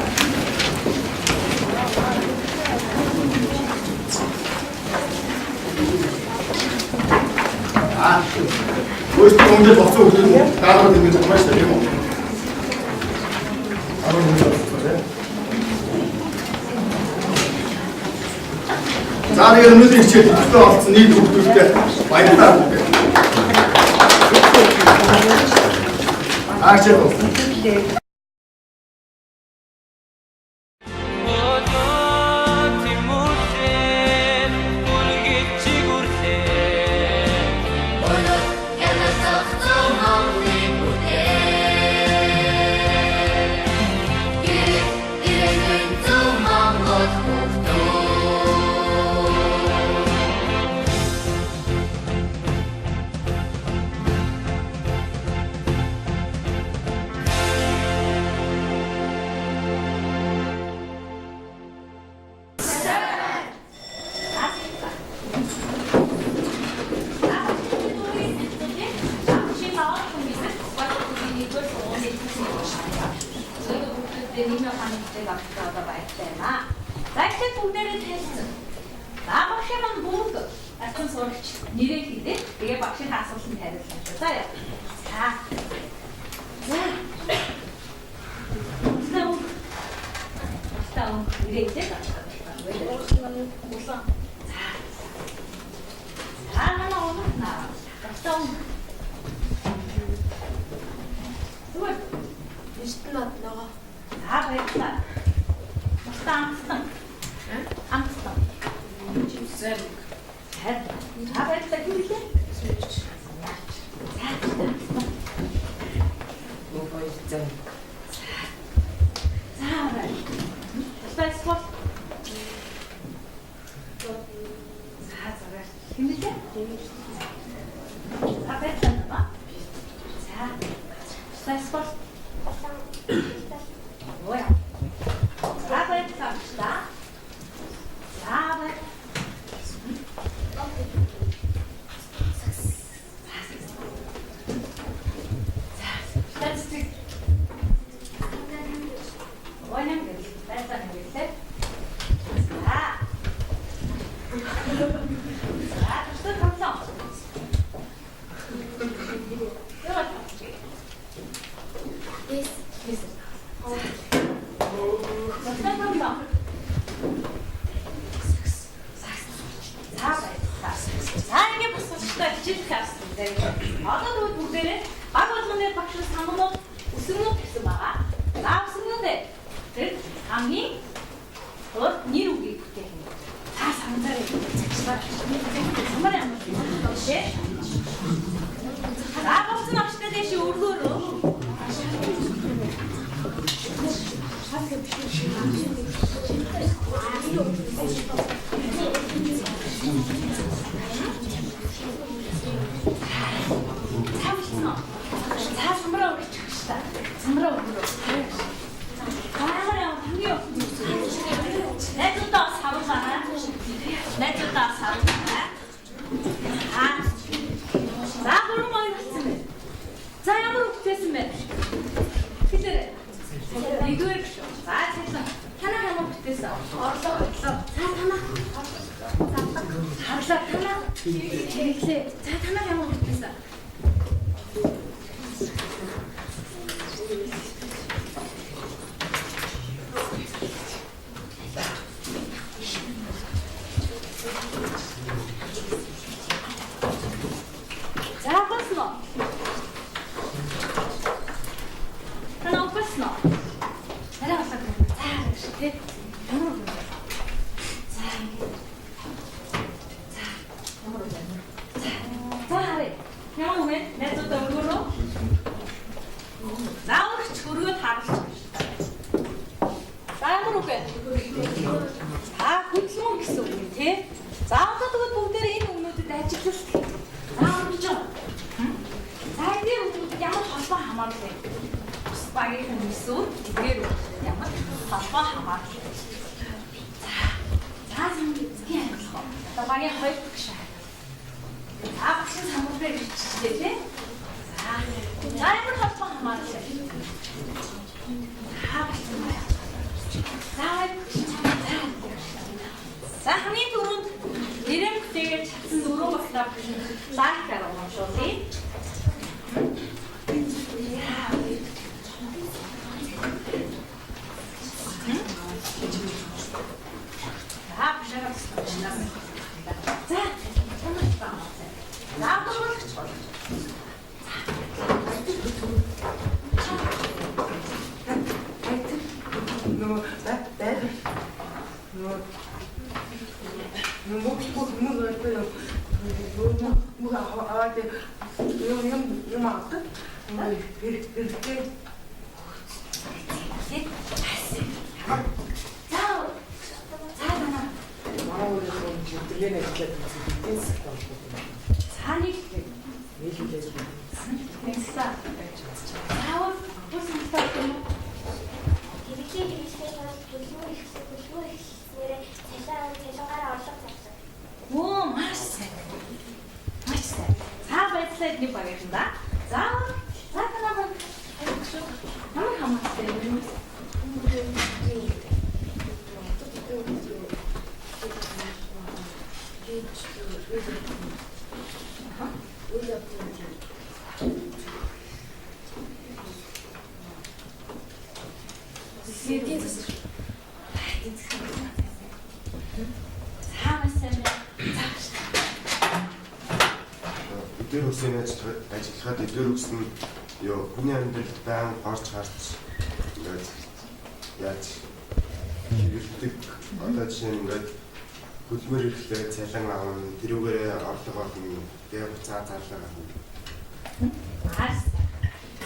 Өөрсдөө өндөр болсон хүмүүс нь даалгавар хийж байгаа шүү дээ. За нэг өнөөдрийн хичээл хөтөлбөр болсон нийт хүүхдүүдтэй баярлалаа. Ачаа. 나온 이래이제 우선 자 하나 오면 나 좀 뭘? 20분 나가. 다 그랬다. 땀. 암스턴. 쌤. 다 그랬다. 이렇게. 뭐가 있죠? 자, 그래. 스트레스 워. 자, 저래. 힘들지? 다 그랬다. 봐. 자, 스트레스 워. 뭐야? 자, 그랬다. 자, 그래. 스트레스. 뭐냐면 여기 스트레스는 여기 셋. 자, 스트레스 감성. 자, 이게 무슨 시가 지켰습니다. 아까도 동대는 마거전에 박수 상금은 우승은 됐으마. 나 우승인데, 강이 니루기 그때 다 상자에 정말 안 먹지. 나 박수 납시다 대시 오르고로. 자, 선물하고 줍시다. 선물하고 물어. 가만히 당겨. 내 뜯다 사로잖아. 내 뜯다 사로잖아. 자, 그런 거 했으면. 자, 양으로 됐으면. 그때래. 이거를 자, 됐어. 하나 됐어. 자, 하나. 이렇게. 자, 하나 됐어. 자, 봤어. 하나 봤어. 하나 봤어. 자, 이렇게. 자, 하래. 그냥 오면 내 또 얼굴로. 나 오늘 조르가 다 봤어. 땀으로 빼. 다 고치면 있어, 우리. 자, 아까도 동대에 있는 놈들 다 찍혔어. 아, 그죠? 자, 이제 우리 양은 바빠 하면 돼. 스파게티 있어. 이대로 양은 바빠 하면 돼. 자, 이렇게 해서 나방에 허리 푹 자, 박신 사무실에 주시지. 자, 양은 바빠 하면 돼. 자, 박신 거야. 자, 한이 둘은 이름 되게 작은 노로 막다 사이가로 멈춰지. 자, 부셔갔어. 자, 정말 좋다. 자, 또 오, 맛있어. 맛있어. 자, 맛있어. 이렇게 봐야겠다. 자, 하나만. 한번 가만있어. Цаанаас юм. Эдгээр үсэний ажиллахад эдгээр үс нь юу хүний амьдралд байн орж гарч ингээд яаж хэрэглэдэг одоо жишээ нь ингээд хөдөлмөр ирэхлээр цалин авна тэрүүгээр орлого олно тэгээ буцаа зарлага авна. Маш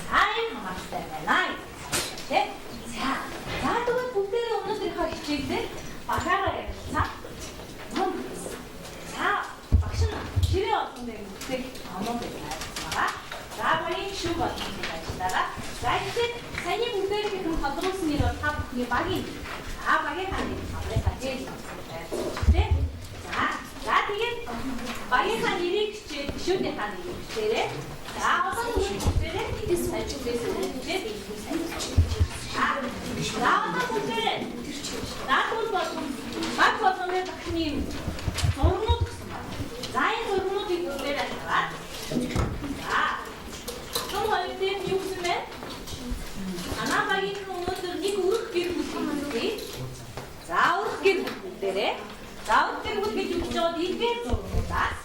сайн хамаартай байна. Тэ? За тэгвэл бүгдээ өнөөдрийнхөө хичээлдээ багаараа ярилцсан. Багш нь ширээ олон дээр бүтээх амууд байгаа. За багийн шүү болгох гэж ажиллаараа. За ихэд саяны бүгдээрийнх нь тодруулсан нэр бол та бүхний багийн багийн хааны амрыг хажиж байна. За тэгээд багийнхаа нэрийг хичээд гишүүдийн хааны нэрийг хичээрээ. За одоо бүгдээрээ эдис ажигласан хичээд ийм сайн. За одоо бүгдээрээ наадмал болгон баг болгоны багшны зурнууд гэсэн байна. За энэ зурнуудыг бүгдээрээ хараад. За том хоёрын юу гэсэн бэ? Анаа багийн өнөөдөр нэг өрх гэр бүл хийлээ. За өрх гэр бүл бүгдээрээ. За өрх гэр бүл гэж үгж байгаа ийгээр зурнуудаас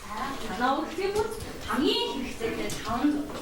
анаа өрх гэр бүл хамгийн хэрэгцээтэй 5 зурнууд.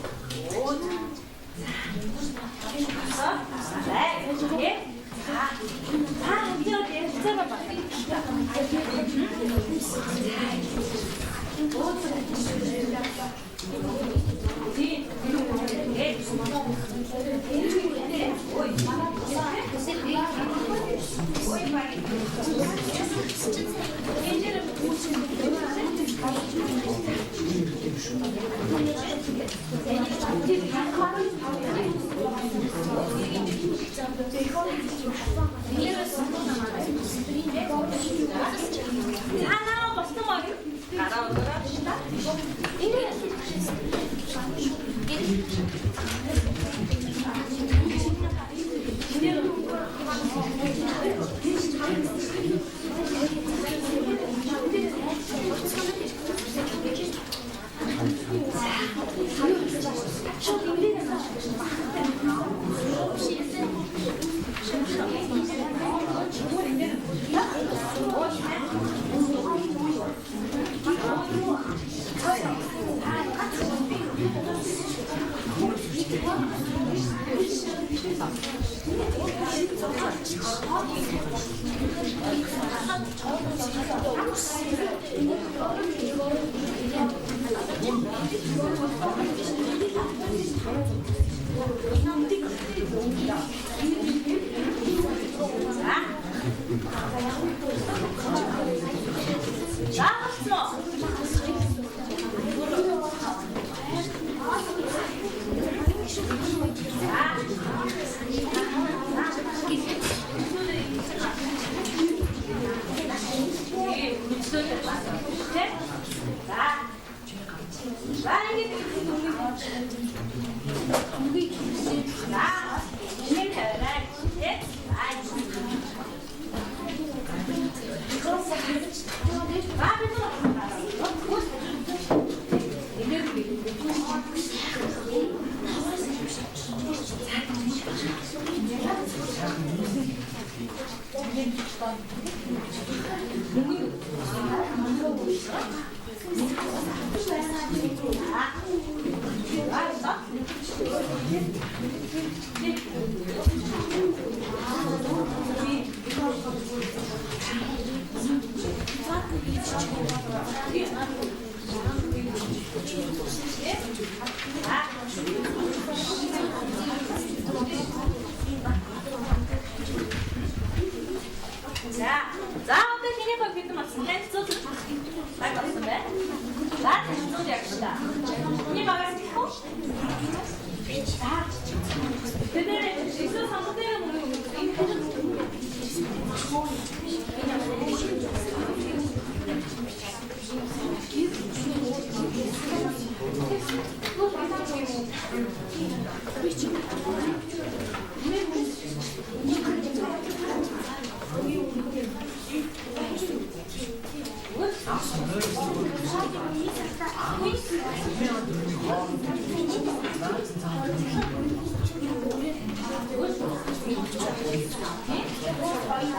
하나 버스터 머리 날아오더라 시다 이게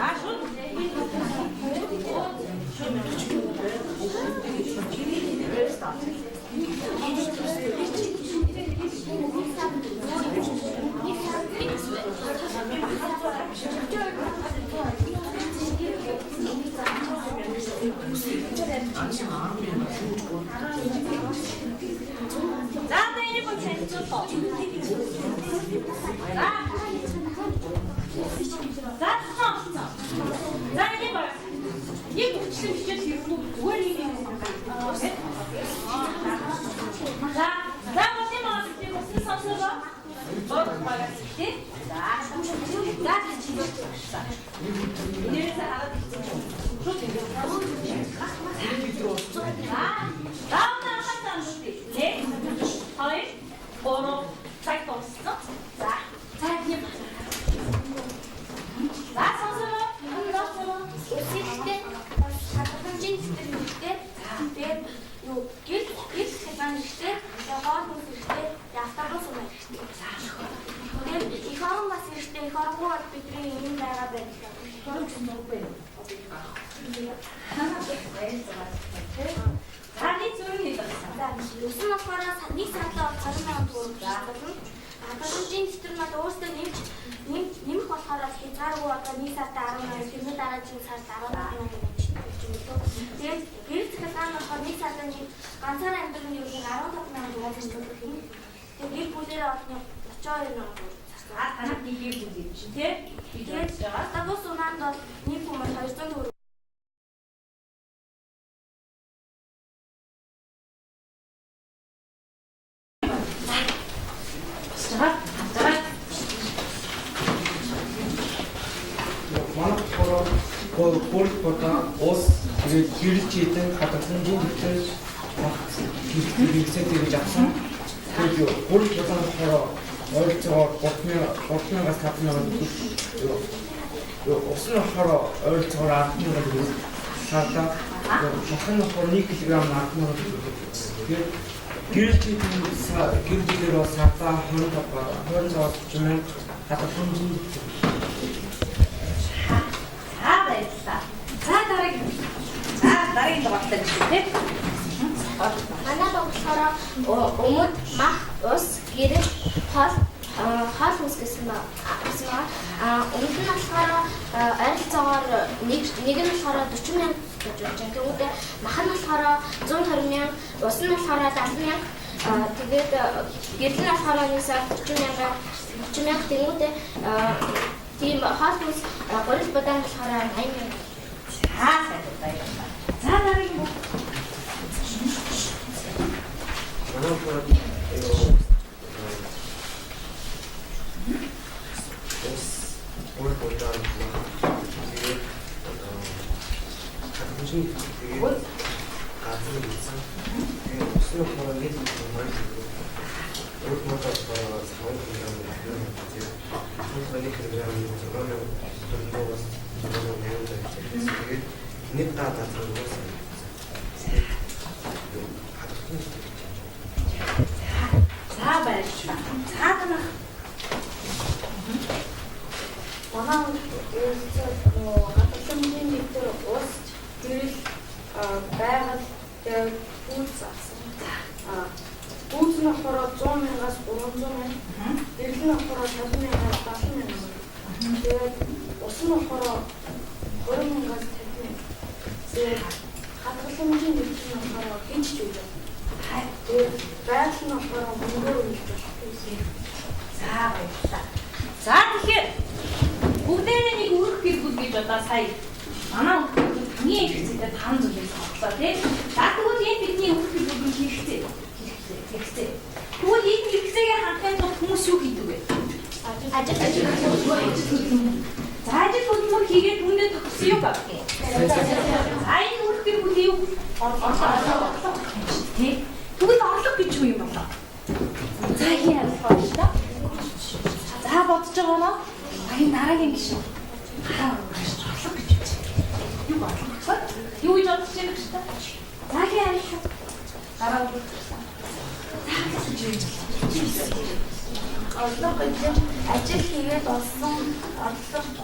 Аашу За одоо энэ бүх санчуулаа. За энэ баг. Нэг хүчлэн бичиж хэрэглүү зүгээр нэг юм. За мөн юм аа тийм үсэн сонсоо. Бод багаас тий. За чи. Нэрээс хараад ирсэн. Шууд ингэ. Даунаа хатан үгүй. Нэг. Хоёр. Гурав. Цаг дууссан. За. Цаг юм. За сонсоо. Үсэгтэй хатамжийн цэцэрлэгтэй тэгээд юу гэл хэванжтэй яваад үсэгтэй автобус унагчтай. Тэгээд их орон бас ихтэй их орон бидний юм байгаа байлаа. Хорон ч нүггүй. Таны зүрх нэг байна. Үсэн болохоор саний саатаа 20,000 төгрөг заасан. Хатамжийн цэцэрлэгт өөртөө нэмэх болохоор хязгааргүй одоо нэг сартаа 10,000 тэрний дараагийн сард 18,000 тэгээд гэр цэцэрлэгт болохоор нэг сартаа ганцаар амьдрын юу 15,000 төгрөг юм. Тэгээд гэр бүлээрээ олно 32,000 төгрөг. Танад нэг гэр бүл юм чинь тий. Тэгээд автобус унаанд бол нэг хүмүүс 200 төгрөг. Гол бота ос гэрэл чийдэн хатамжийн дэвтэр хэрэгцээ гэж авсан. Тэгээд гол бота болохоор ойролцоогоор 3,000-аас 5,000 усан болохоор ойролцоогоор 10,000 төгрөг. Сарда шахан болохоор 1 кг 10,000 төгрөг. Тэгээд гэрэл чийдэн бас сарда 20,000-аас 30,000 хатамжийн дараагийн дугаартай тийм. Манай болохоор өмд мах ус гэрэл хол ус гэсэн ба. Өмд нь болохоор ойролцоогоор нэг нь болохоор 40,000 гэж байна. Тэгвэл мах нь болохоор 120,000, ус нь болохоор 70,000. Тэгээд гэрэл нь болохоор нэг сар 40,000 тэгвэл тийм хол ус гурил бодан болохоор 80,000. За дараагийн бүх. Нэг дата За баярлалаа. За танах. Манай хатамжийн дэвтэр ус гэрэл байгаль дээр пүүл заасан. Пүүл нь болохоор 100,000-аас 300,000. Гэрэл нь болохоор 50,000-аас 70,000. Тэгээд ус нь болохоор 20,000-аас 50,000. Тэгээд хатамжийн дэвтэр нь болохоор хинч зүйл. Тэгээд байгаль нь болохоор мөнгөөр үйлдвэр. За баярлалаа. За тэгэхээр бүгдээрээ нэг өрх гэр бүл гэж одоо сая манай өрх гэр бүл хамгийн хэрэгцээтэй 5 зүйлийг сонголоо тийм. За тэгвэл энэ бидний өрх гэр бүлийн хэрэгцээ. Тэгвэл энэ хэрэгцээгээ хангахын тулд хүмүүс юу хийдэг вэ? Ажил хөдөлмөр хийгээд түүндээ төгссөн юм байна. За энэ өрх гэр бүлийн юу? Орлого. Тийм. Тэгвэл орлого гэж юу юм болоо? За яа болох вэ? За бодож байгаа нөө. Энэ дараагийн гişүн. Орлого гэж үү? Юу бодлоо? Юу гэж бодож байна гэж та? За яа яа. Дараа нь. Орлого гэж ажил хийгээд олсон орлого.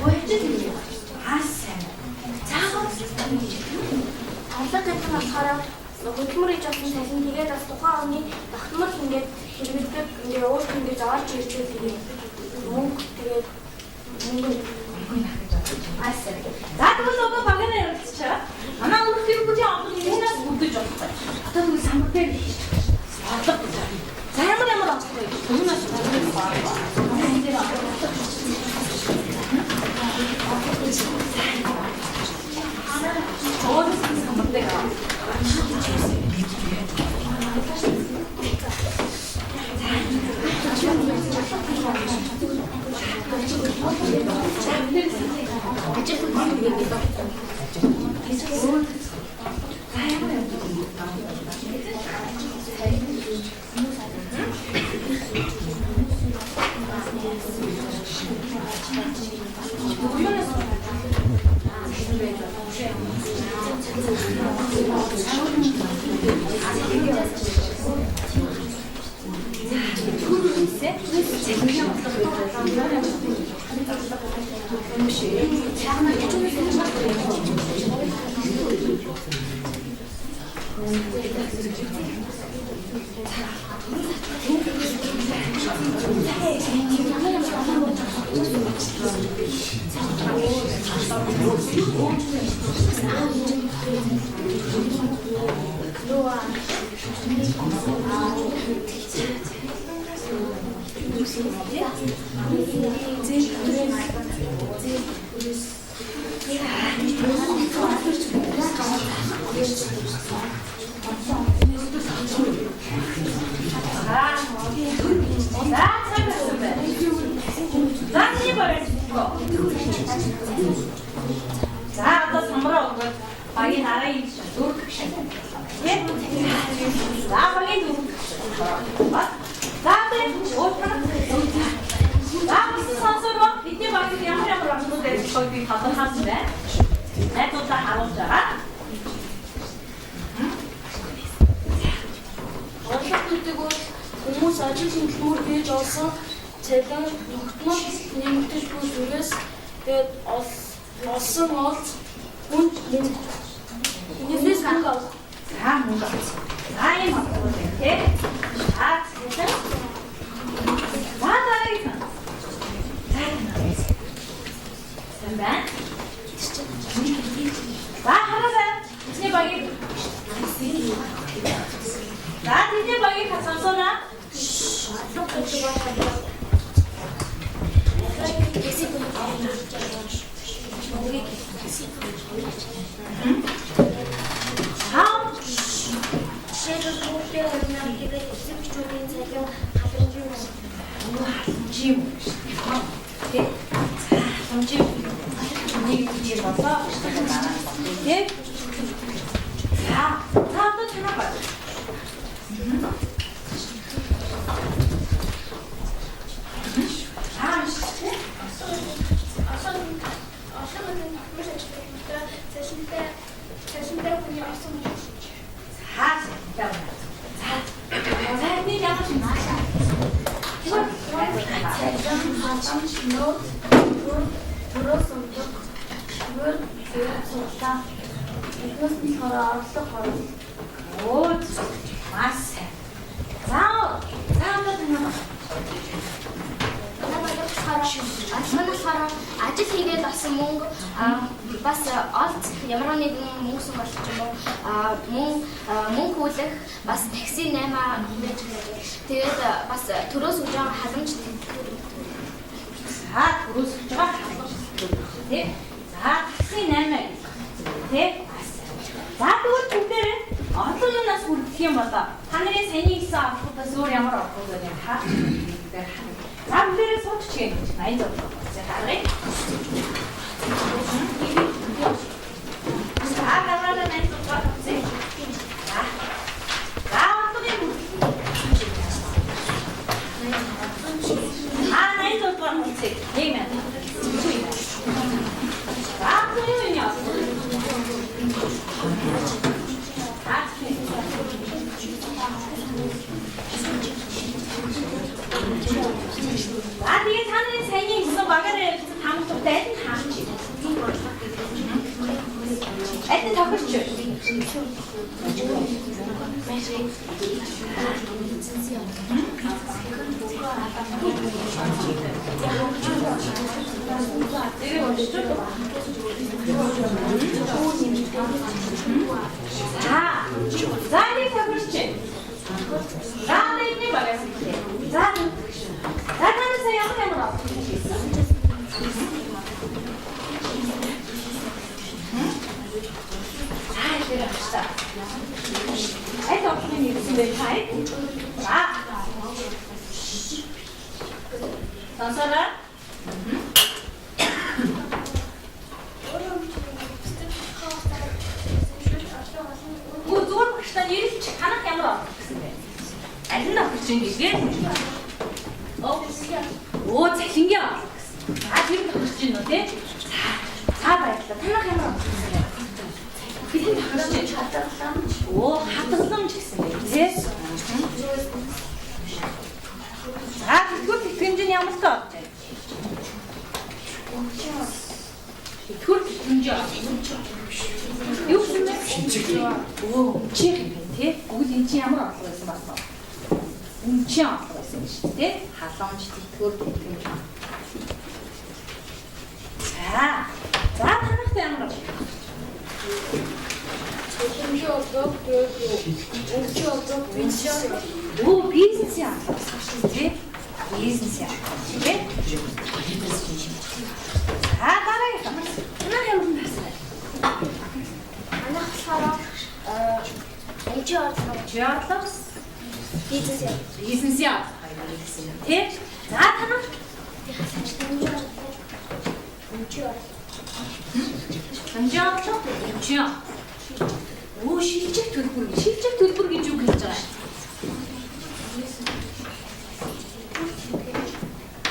Ажил хийгээд. Маш сайн. Заавал Авлага гэх нь болохоор хөдөлмөр хийж авсан цалин тэгээд бас тухайн оны тогтмол ингээд хэрэглэдэг ингээд өөрт ингэж аваад ирчээ тэгээд мөнгө тэгээд мөнгө маш сайн. За тэгвэл одоо багаар ярилцчаа. Манай өмнөх тэр бүжийн авлага юунаас бүрдэж байгаа вэ? Одоо тэгвэл самбар дээр авлага гэж. За ямар авлага вэ? Юунаас бүрдэж байгаа вэ? Энэ дээр авлага. Оос самбар дээр. Хүмүүс ажил хөдөлмөр хийж олсон цалин тогтмол нэмэгдэж буй зүгээс тэгээд олсон олц хүнд нэгээс мөнгө авах. За мөнгө авах. За юм авах тий. Сайн. За хараа. Эцний багийг. За тэний багийг хасаасана. ажил хийгээд авсан мөнгө бас олц ямар нэгэн мөнгөсөн болж юм уу мөнгө хүлэх бас такси 8 байж байгаа. Тэгээд бас төрөөс өгж байгаа халамж за төрөөс өгж байгаа халамж тий. За такси 8 тий. За тэгвэл бүгдээрээ олон юунаас бүрдэх юм болоо. Та нарын саяны гэсэн авахудаас өөр ямар авах вэ гэх хаа. За бүгдээрээ суудчихъя гэж 80 доллар болсон. Харъя. За гараараа 80 доллар авсан. За авахгүй юу? 80 доллар авсан. Ийм ээ. Авахгүй юу яа? Тэгээд та нарын саяны гэсэн багаараа хамт дайдан хааж. За нэг тохирч. За нэг багаас ихтэй. За танаас ямар авах гэсэн. Тэр ахста. Это вообще не собирает. Сансара. Зүгээр багштай нэрч танах ямар авах гэсэн бэ? Аль нь авах чинь гэлээ? Оо цахингийн авах гэсэн. Тэр тохирч чинь үү те? За баярлалаа. Танах ямар авах гэсэн бэ? Бидний тохирч хатгалсан. Оо хатгалсан гэсэн бэ те? За тэгвэл хэмжээ ямар тоо? Тэгвэл хэмжээ. Юу гэсэн бэ? Оо, чих юм тий. Бүгд энэ чинь ямар орлого байсан басна? Үнчин орлого байсан шүү дээ тий. Халамж тэтгэр гэх юм. За танахтай ямар орлого? Хэмжээ орлого үнчин орлого үнчин. Оо, бизнес яа тий. Бизнес яа тий. Дараагийн ямар ямар байсан? Бизнес яа. Тэ? За танах Оо шилжих төлбөр гэж юу гэж байгаа?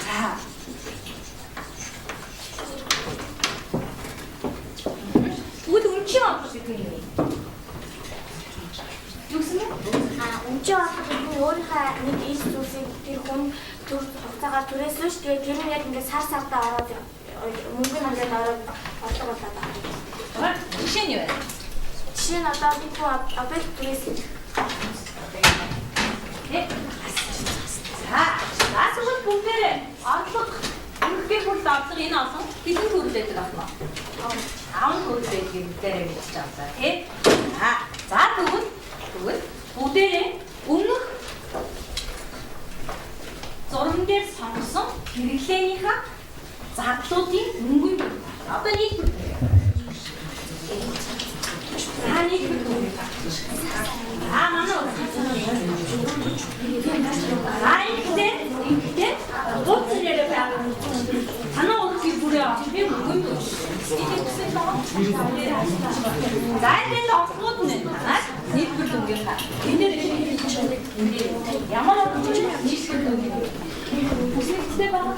За. Бүгд үнчин авах гэдэг юм. Үнчин авах гэдэг нь өөрийнхөө нэг иш зүйлсийг тэр хүн төр хугацаагаар түрээсэн ш. Тэгээд тэр нь яг ингээд сар-сартаа ороод мөнгө ингээд ороод орлого болоод байгаа. Жишээ нь юу вэ? Жишээ нь одоо би обед түрээсэн. За тэгвэл бүгдээрээ орлого үнэхээр бүр давлага энэ олон хэдэн төгрөг байдаг ахна. 5 төгрөг байдгийг бүгдээрээ мэдчихэж байгаа тий. За тэгвэл бүгдээрээ өмнөх зурган дээр сонгосон хэрэглээнийхээ зардлуудын мөнгөний одоо нийт манай Ингээд гуцрээр байгаа. Танаа урьдчилан бүрээ авах би мөнгөнд өгсөн байгаа. За энэ ослууд нь танаас нийтбэр дүнгийн ха. Энэ ямар нийтбэр дүнгийн бүсэлтэй байгаа.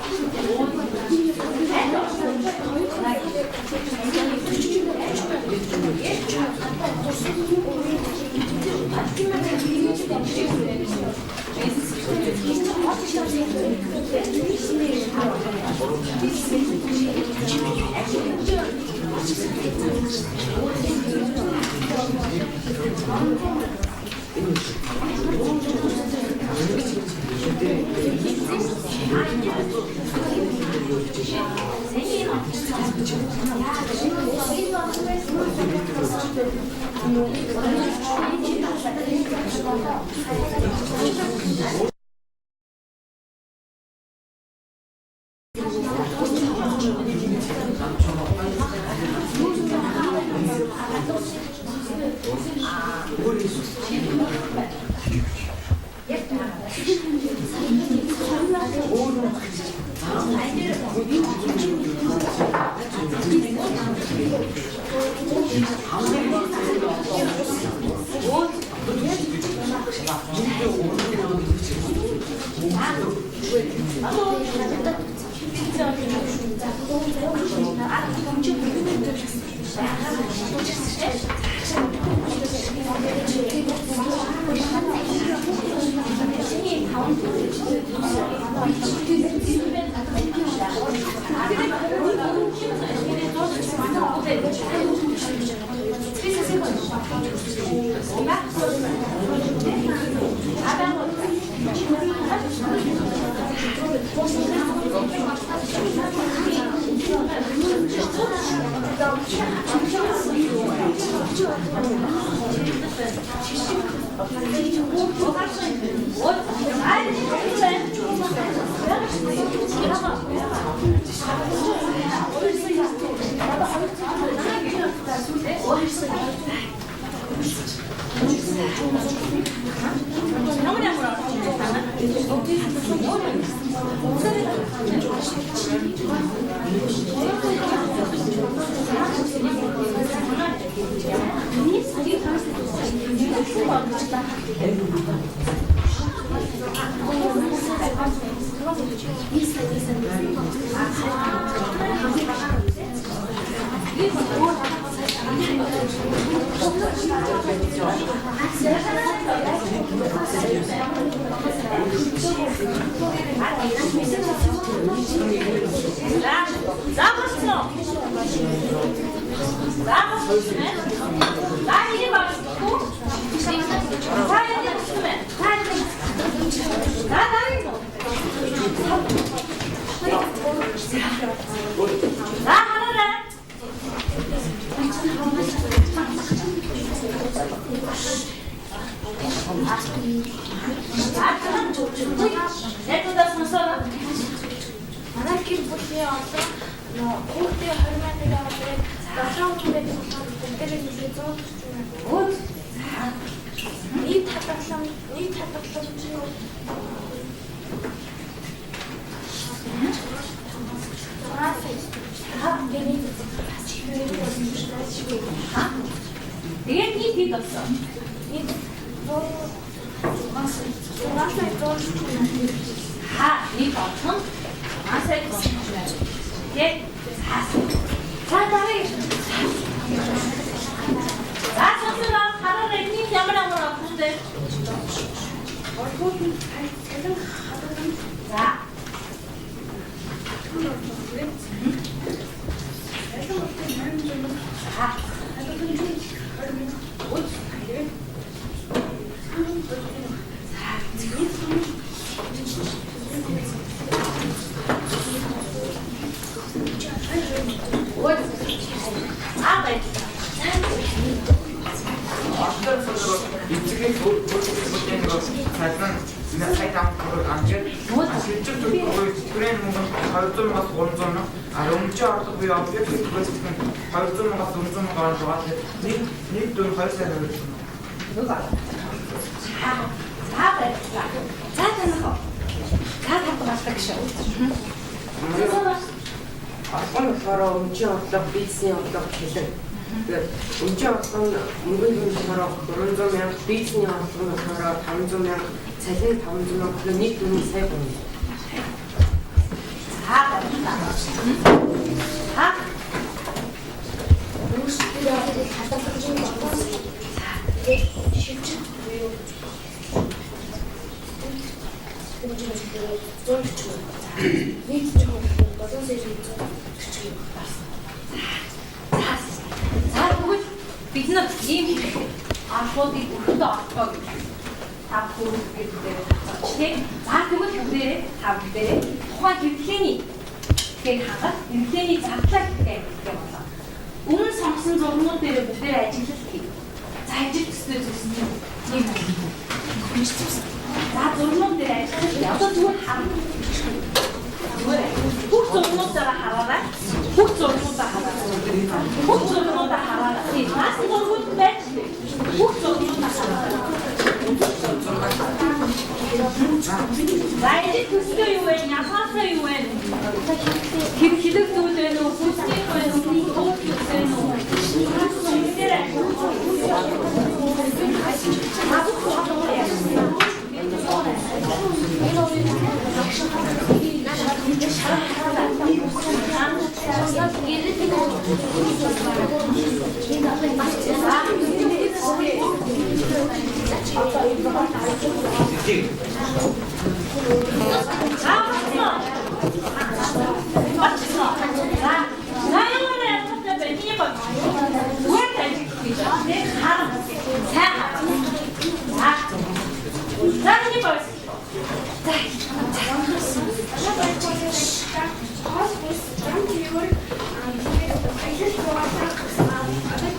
왜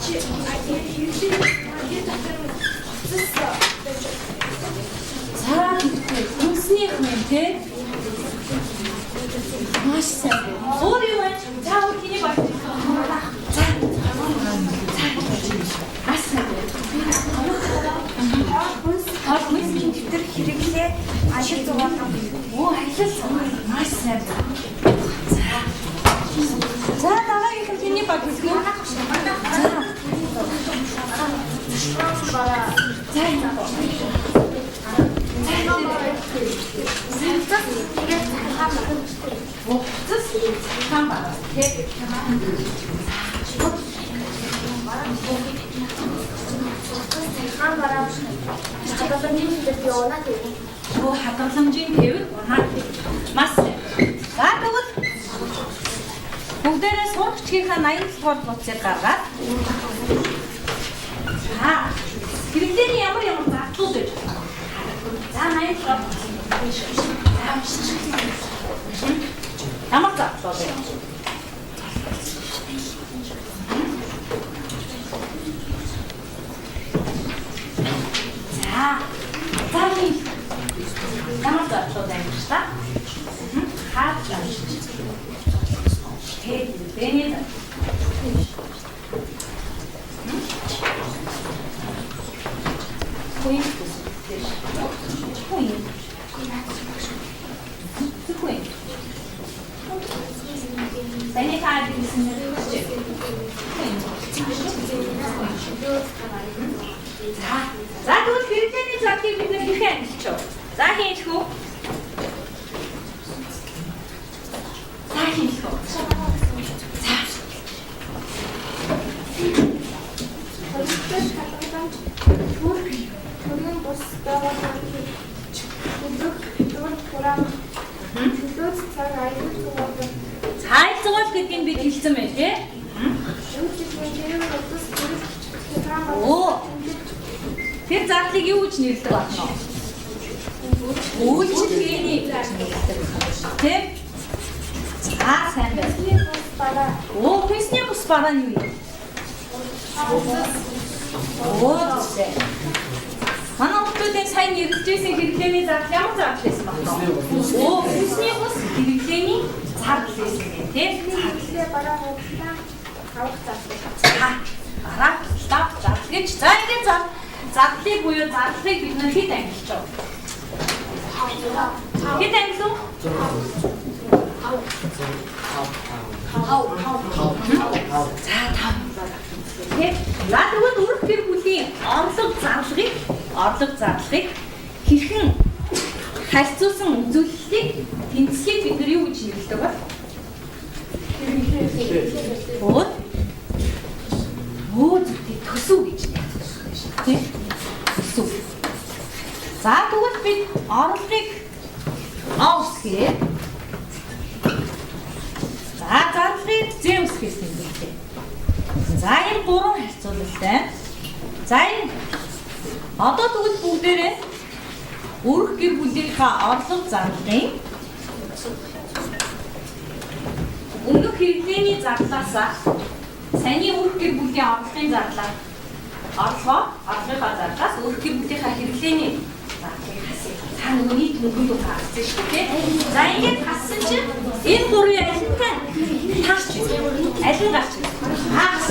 За хүнсний хүн тий. Маш сайн. Өөр юу вэ? За өөрхий баг. За. Асан. Хүнсний төвтөр хэрэглээ ашиг зугаална. Оо ажилласан. Маш сайн. За дараагийн хүний баг хэлгүү. Хадгаламжийн хэвэр унаа. Маш. За тэгвэл бүгдээрээ сурагчдынхаа 87 дугаар буцыг гаргаад хэрэглээний ямар зардлууд гэж. За 87 дугаар. Ямар зардлууд вэ? Ямар зардлууд амжилт та? Хаад амжилт. Бэнэ. Queen. Bэнэ хаад гэсэн нь. За тэгвэл хэрэглээний зардлыг бид нэр хэрхэн амжилтчив? За хийх үү? За хийх үү? Цайлцгуул гэдгийг бид хэлсэн байх тий. Оо. Тэр зардлыг юу гэж нэрлэдэг байна вэ? Үйлчлэгээний гэж нэрлэдэг. Тий? За сайн байна. Оо, хүнсний бус бараа нь юу юм? Оо, тийм. Манай хүмүүсийн сайн нэрлэжсэн хэрэглээний зардал ямар зардал байсан бэ? Оо, хүнсний бус хэрэглээний зардал байсан юм тий? Хэрэглээ бараа хуудсан авах зардал. Бараа зардал гэж. За ингээд зардлыг буюу зардлыг бид нэр хэд ангилж байгаа? Хэд ангилв? За 5. Тэг. Ладгууд өрх гэр бүлийн орлого зарлагыг хэрхэн харьцуулсан үзүүлэлтийг тэнцлийг бид нар юу гэж нэрлэдэг вэ? Оо зүгтээ төсөв гэж нэрлэдэг. Тэг. Төсөв. За тэгвэл бид орлогыг авсгээ. За зардлыг зэвс гэсэн юм байна. За энэ гурван харьцуулалтай. За энэ одоо тэгвэл бүгдээрээ өрх гэр бүлийнхаа орлого зардлын өмнөх хэрэглээний зардлаасаа саяны өрх гэр бүлийн орлогын орлогынхаа зардлаас өрх гэр бүлийнхаа хэрэглээний зардлыг хасъя. Та нөгөө нийт мөнгөнд хассан шүү дээ. За ингэж хассан чинь энэ гурвын алинтай таарч байна. Алин гарч байна.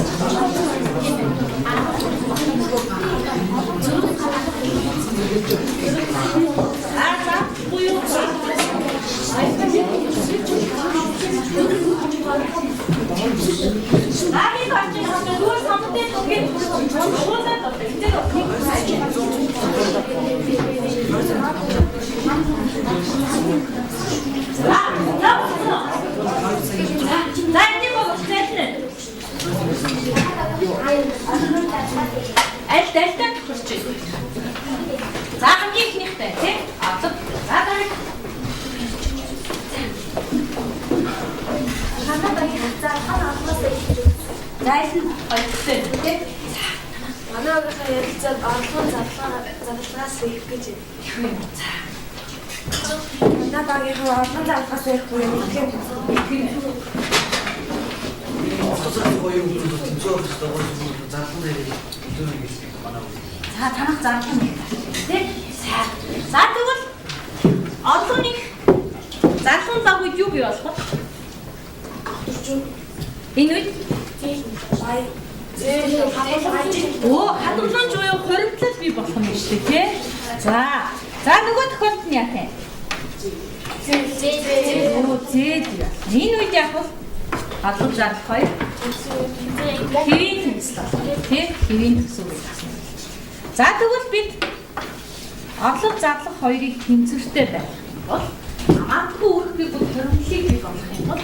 Альталтан хүрч байна. За хамгийн ихнийхтэй тийм авдаг. За дараагийн. За энэ хоёртой тийм. Манай өөрийнхөө ярилцаад орлогын зарлагаас их гэж юм. Манай багийнхаа орлогын зарлагаас их бүр юм гэх юм. Оцсон хоёр хүмүүс тэнцвэр өгсөн. нэрийг дөрөв гэж манай. За танах зарлах юм тий. За тэгвэл олон нэг зарлах загвар юу бий болох вэ? Энэ үед хадгалж буюу хоригдлол бий болох юм шүү дээ тий. За нөгөө тохиолдолд нь яах вэ? Зээд. Энэ үед яах вэ? Хадгалж зарлах хоёр. Хэвийн тэмцэл тий. Хэвийн төсөв гэж байна. За тэгвэл бид орлого зарлах хоёрыг тэнцвэртэй байх бол амтгүй үргэлжлэх бүх хөрөнгөлийг бий болгох юм бол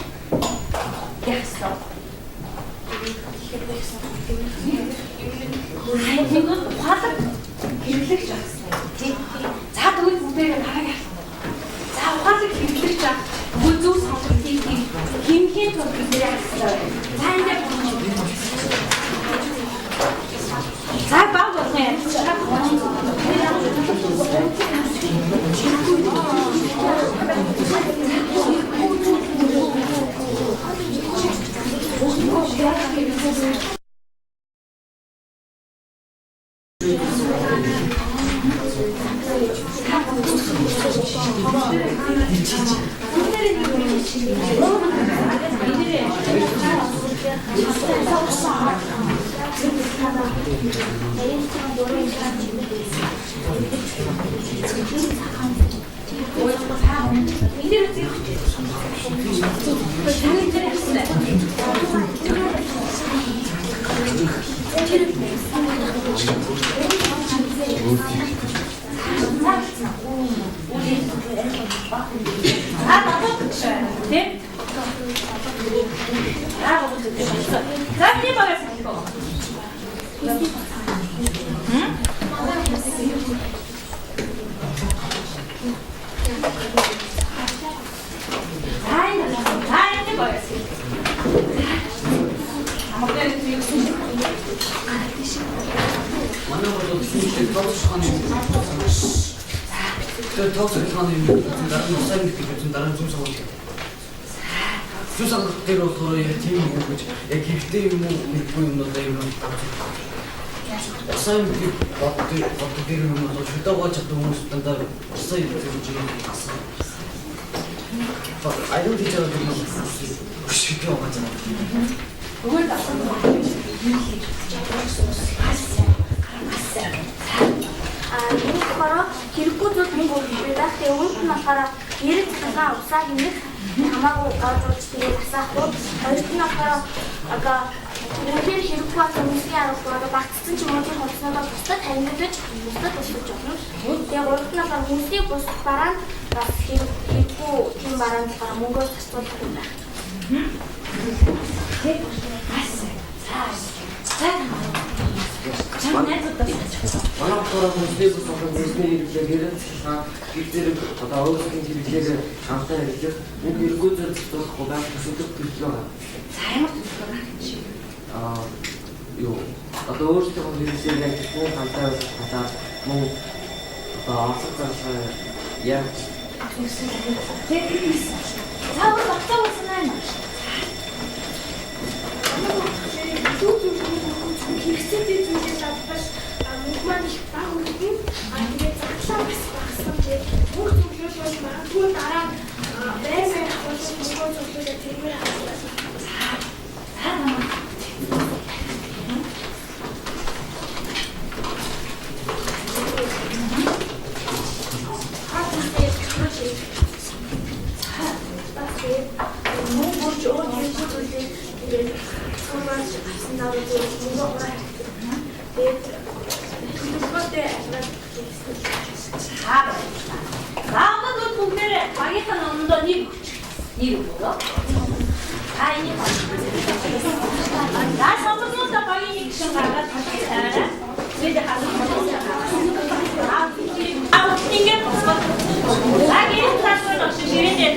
яах вэ? Хөрөнгөлийг ухаалаг хэрэглэж авсан тийм. За тэгвэл бүгдээ хараг яасан бэ? За ухаалаг хэрэглэж авах бүх зөв сонголтыг хэмхийн тулд бид яасан вэ? За энэ за баг болно яа. Хэрэггүй зүйл мөнгө өгөх байх. Тэгээ үүнд нь болохоор 90 цагаан усаа хэмнэх хамаагүй гоожуулж тэгээд асаахгүй. Хоёрт нь болохоор одоо үнээр хэрэггүй болсон хүмүүсийн арга багцсан ч юм уу тийм холсноо бусдад танигдаж бусдад босгож болно. Тэгээ гуравт нь болохоор хүмүүсийн бус бараа бас хэрэггүй тийм бараа нь болохоор мөнгөөр засуулах юм байна. Тэг Манай хороо хүмүүсээс болон хүмүүсийн хэрэглээр гэрээр одоо өөрсдийн хэрэглээр хамтаа хэрэглэх нэг эргүү зүйл тохиолдох байх төсөлд хэрэглээ байна. за ямар төсөл байна чи? Юу одоо өөрсдийн хэрэглээр хэрэглэх хамтаа одоо мөн одоо асар зарчаа яаж за багтаа уснаа юм. Хэрэгцээтэй зүйлээс авах мөнгө маань их бага үлдэн. Тэгээд задлаа бас багассан. Тэгээд бүх зүйлүүд бол магадгүй дараа байраар авах мөнгө зүйлүүд тэрээр авах. Заавал бүгдээрээ багийнхаа номдоо нэр өгөө. Энэ за сонголтоо багийн нэг шиг гаргаад тавьчихаарай. Тэгээд ингээд босгоо. Лагийн цаашгүй ширээдээ